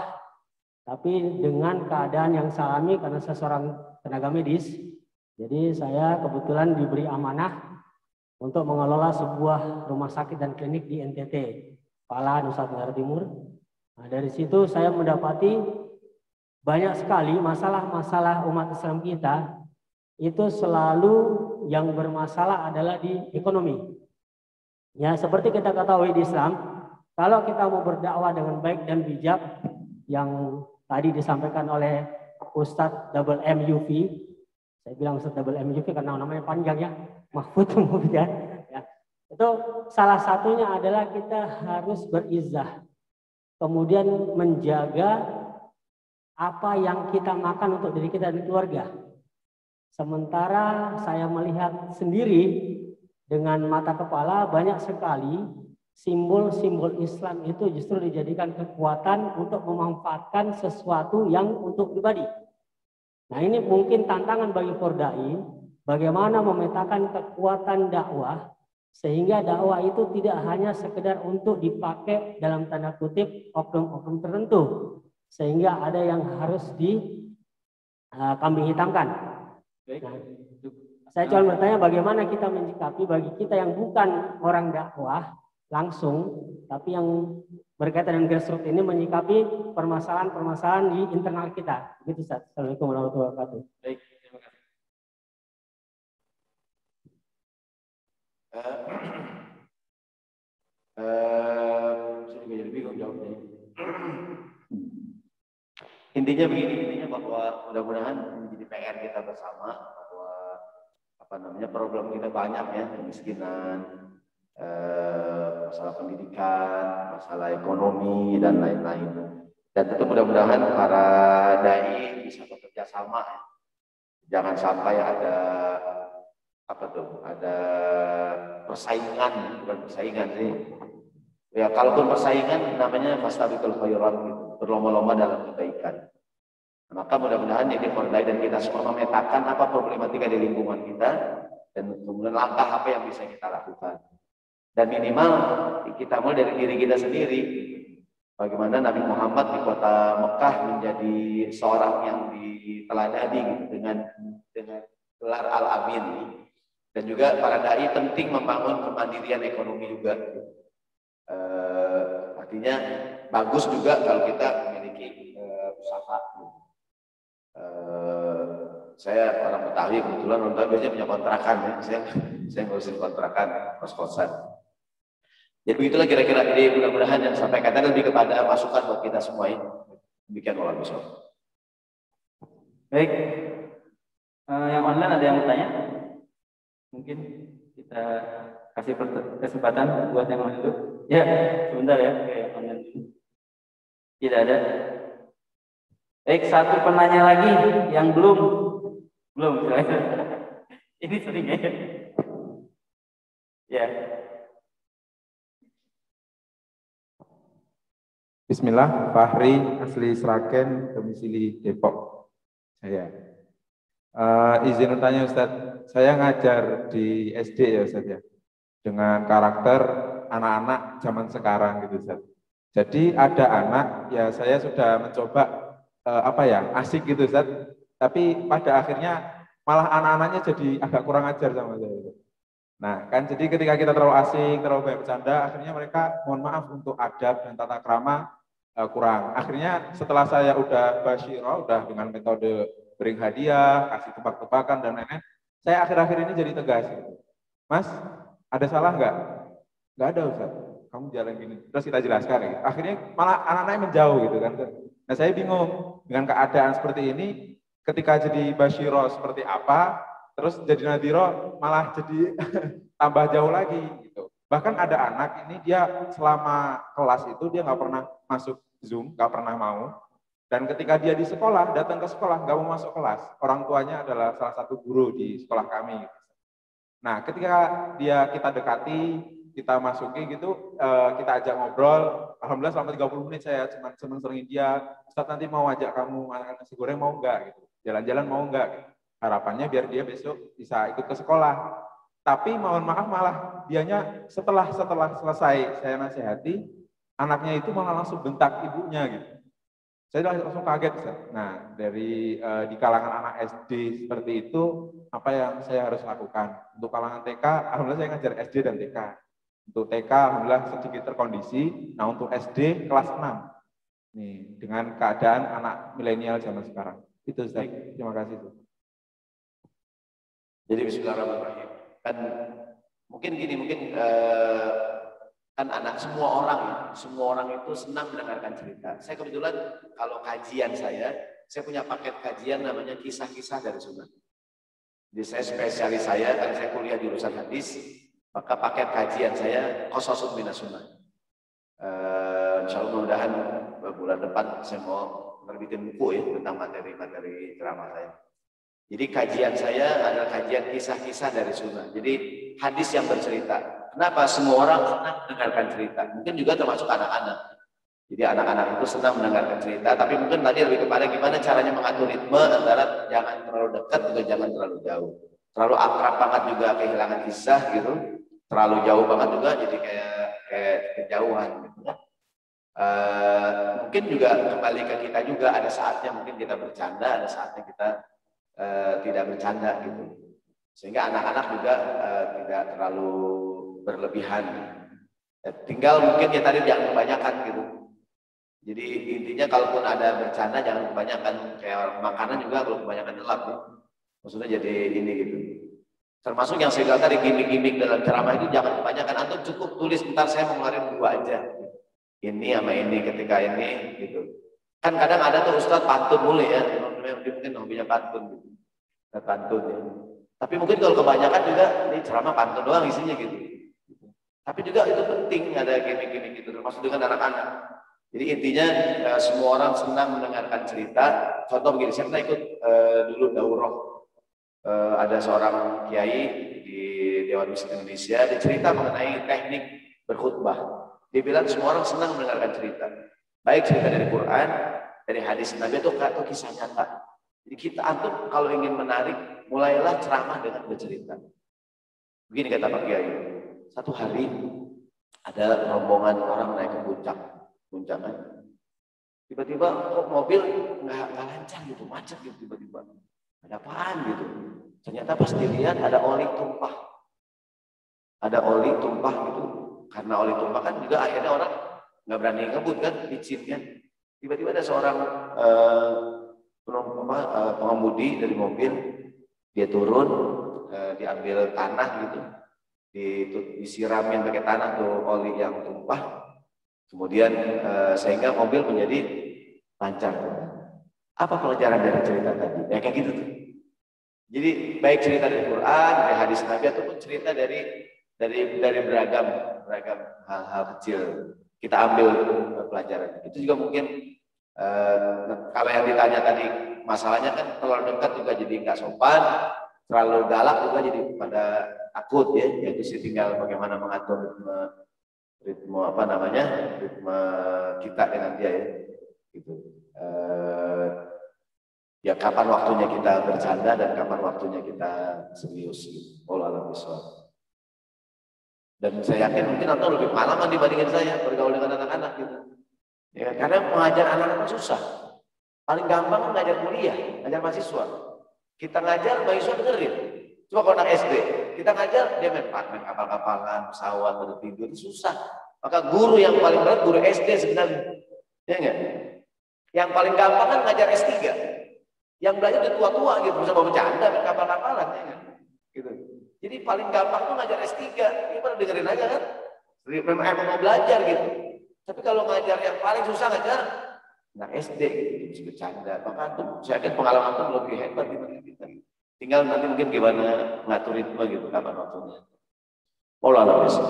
tapi dengan keadaan yang saya alami karena saya seorang tenaga medis. Jadi saya kebetulan diberi amanah untuk mengelola sebuah rumah sakit dan klinik di NTT, Pala, Nusa Tenggara Timur. Nah, dari situ saya mendapati banyak sekali masalah-masalah umat Islam kita itu selalu yang bermasalah adalah di ekonomi. Ya, seperti kita ketahui di Islam, kalau kita mau berdakwah dengan baik dan bijak, yang tadi disampaikan oleh Ustadz Double MUV, saya bilang Ustadz Double MUV karena namanya panjang ya, Mahfud ya. Itu salah satunya adalah kita harus berizah, kemudian menjaga apa yang kita makan untuk diri kita dan keluarga. Sementara saya melihat sendiri dengan mata kepala banyak sekali simbol-simbol Islam itu justru dijadikan kekuatan untuk memanfaatkan sesuatu yang untuk pribadi. Nah, ini mungkin tantangan bagi Fordai, bagaimana memetakan kekuatan dakwah sehingga dakwah itu tidak hanya sekedar untuk dipakai dalam tanda kutip oknum-oknum tertentu, sehingga ada yang harus dikambing hitamkan. Nah, saya cuma bertanya bagaimana kita menyikapi bagi kita yang bukan orang dakwah langsung, tapi yang berkaitan dengan grassroots ini menyikapi permasalahan-permasalahan di internal kita. Begitu Ustaz. Assalamualaikum warahmatullahi wabarakatuh. Baik, terima kasih. Saya juga jadi bingung jawabnya. Intinya begini, intinya bahwa mudah-mudahan menjadi PR kita bersama bahwa problem kita banyak ya, kemiskinan, masalah pendidikan, masalah ekonomi dan lain-lain. Dan tentu mudah-mudahan para dai bisa bekerja sama. Jangan sampai ada ada persaingan, bukan persaingan sih. Ya kalaupun persaingan namanya fastabiqul khairat gitu, berlomba-lomba dalam kebaikan. Maka mudah-mudahan ini Fordai dan kita semua memetakan apa problematika di lingkungan kita dan kemudian langkah apa yang bisa kita lakukan. Dan minimal kita mulai dari diri kita sendiri. Bagaimana Nabi Muhammad di kota Mekah menjadi seorang yang diteladani gitu, dengan gelar Al-Amin. Dan juga para dai penting membangun kemandirian ekonomi juga. Artinya bagus juga kalau kita memiliki usaha. Saya orang Betawi kebetulan biasanya punya kontrakan ya. Saya ngurusin kontrakan kos-kosan. Jadi begitulah kira-kira ide mudah-mudahan yang sampaikan tadi lebih kepada masukan buat kita semua ini. Demikian Allah besok. Baik, yang online ada yang bertanya? Mungkin kita kasih kesempatan buat yang online dulu. Ya, sebentar ya, kayak online dulu. Tidak ada. Baik, satu penanya lagi yang belum. Ini sering ya. Ya. Bismillah, Fahri, asli Sragen, domisili Depok. Saya izin bertanya Ustadz, saya ngajar di SD ya Ustadz ya, dengan karakter anak-anak zaman sekarang gitu Ustadz. Jadi ada anak, ya saya sudah mencoba asik gitu Ustadz, tapi pada akhirnya malah anak-anaknya jadi agak kurang ajar sama saya. Nah kan jadi ketika kita terlalu asik, terlalu banyak bercanda, akhirnya mereka mohon maaf untuk adab dan tata krama kurang. Akhirnya setelah saya udah basyirah, udah dengan metode beri hadiah, kasih tebak-tebakan dan lain-lain, saya akhir-akhir ini jadi tegas gitu. Mas, ada salah nggak? Nggak ada Ustaz, kamu jalan gini. Terus kita jelaskan gitu. Akhirnya malah anak-anaknya menjauh gitu kan. Nah saya bingung dengan keadaan seperti ini, ketika jadi basyirah seperti apa, terus jadi nadhirah malah jadi tambah jauh lagi gitu. Bahkan ada anak ini dia selama kelas itu dia nggak pernah masuk Zoom, nggak pernah mau. Dan ketika dia di sekolah, datang ke sekolah nggak mau masuk kelas. Orang tuanya adalah salah satu guru di sekolah kami. Nah, ketika kita dekati, kita masuki gitu, kita ajak ngobrol. Alhamdulillah selama 30 menit saya cuma seneng-senengin dia. Ustaz nanti mau ajak kamu makan nasi goreng mau nggak gitu. Jalan-jalan mau nggak gitu. Harapannya biar dia besok bisa ikut ke sekolah. Tapi mohon maaf malah dianya setelah selesai saya nasihati, anaknya itu malah langsung bentak ibunya gitu. Saya langsung kaget Ustaz. Nah, dari di kalangan anak SD seperti itu, apa yang saya harus lakukan? Untuk kalangan TK, alhamdulillah saya ngajar SD dan TK. Untuk TK, alhamdulillah sedikit terkondisi. Nah, untuk SD kelas 6. Nih, dengan keadaan anak milenial zaman sekarang. Itu Ustaz. Terima kasih Ustaz. Jadi bismillahirrahmanirrahim. Kan mungkin kan anak semua orang itu senang mendengarkan cerita. Saya kebetulan kalau kajian saya punya paket kajian namanya kisah-kisah dari sunnah. Jadi saya spesialis karena saya kuliah di jurusan hadis, maka paket kajian saya qasasun minas sunnah. Insyaallah mudah-mudahan bulan depan saya mau nerbitin buku ya tentang materi-materi ceramah saya. Jadi kajian saya adalah kajian kisah-kisah dari sunnah. Jadi hadis yang bercerita. Kenapa semua orang senang mendengarkan cerita? Mungkin juga termasuk anak-anak. Jadi anak-anak itu senang mendengarkan cerita, tapi mungkin tadi lebih kepada gimana caranya mengatur ritme antara jangan terlalu dekat juga jangan terlalu jauh. Terlalu akrab banget juga kehilangan kisah gitu. Terlalu jauh banget juga jadi kayak kejauhan gitu. Mungkin juga kembali ke kita juga ada saatnya mungkin kita bercanda, ada saatnya kita tidak bercanda gitu. Sehingga anak-anak juga tidak terlalu berlebihan. Tinggal mungkin ya tadi jangan kebanyakan gitu. Jadi intinya kalaupun ada bercanda jangan kebanyakan, kayak makanan juga kalau kebanyakan gelap ya. Maksudnya jadi ini gitu. Termasuk yang saya bilang tadi gimmick-gimmick dalam ceramah itu jangan kebanyakan. Antum cukup tulis bentar saya mau ngeluarin 2 aja. Ini sama ini ketika ini gitu. Kan kadang ada tuh Ustadz pantun boleh ya. Mungkin hobinya pantun gitu. Pantun ya. Tapi mungkin kalau kebanyakan juga ini ceramah pantun doang isinya gitu. Tapi juga itu penting ada gimmick-gimmick gitu termasuk dengan anak-anak. Jadi intinya semua orang senang mendengarkan cerita. Contoh begini, saya pernah ikut dulu daurah. Ada seorang kiai di Dewan Masjid Indonesia, dia cerita mengenai teknik berkhutbah. Dia bilang semua orang senang mendengarkan cerita, baik cerita dari Quran, dari hadis Nabi atau kisah nyata. Jadi kita antum kalau ingin menarik, mulailah ceramah dengan bercerita. Begini kata Pak Kiai, satu hari ada rombongan orang naik ke puncak kan. Tiba-tiba kok mobil nggak lancar gitu, macet gitu tiba-tiba. Ada apaan gitu? Ternyata pas dilihat ada oli tumpah. Ada oli tumpah gitu. Karena oli tumpah kan juga akhirnya orang nggak berani ngebut kan, licin kan. Tiba-tiba ada seorang pengemudi dari mobil, dia turun, diambil tanah gitu, disiramin pakai tanah tuh oli yang tumpah. Kemudian sehingga mobil menjadi lancar. Apa pelajaran dari cerita tadi? Ya kayak gitu tuh. Jadi baik cerita dari Quran, dari hadis Nabi ataupun cerita dari beragam hal-hal kecil kita ambil pelajaran. Itu juga mungkin kalau yang ditanya tadi masalahnya kan terlalu dekat juga jadi nggak sopan, terlalu galak juga jadi pada takut ya. Yaitu sih tinggal bagaimana mengatur ritme kita dengan dia ya. Gitu. Ya kapan waktunya kita bercanda dan kapan waktunya kita serius gitu. Wallahu a'lam. Dan saya yakin mungkin atau lebih pengalaman dibandingin saya bergaul dengan anak-anak gitu. Ya, karena mengajar anak-anak susah. Paling gampang ngajar kuliah, ngajar mahasiswa. Kita ngajar mahasiswa dengerin. Coba kalau anak SD, kita ngajar dia main kapal-kapalan, pesawat, tidur itu susah. Maka guru yang paling berat guru SD sebenarnya. Ya enggak? Yang paling gampang kan ngajar S3. Yang belajar udah tua-tua gitu, bisa bawa bercanda, main kapal-kapalan, ya kan? Gitu. Jadi paling gampang tuh ngajar S3, ini pada dengerin aja kan? Memang mau belajar gitu. Tapi kalau ngajar yang paling susah ngajar, anak SD gitu, bisa bercanda. Maka tuh, saya yakin pengalaman tuh lebih hebat dibanding kita. Tinggal nanti mungkin gimana ngatur ritme gitu, kapan waktunya. Wallahu a'lam.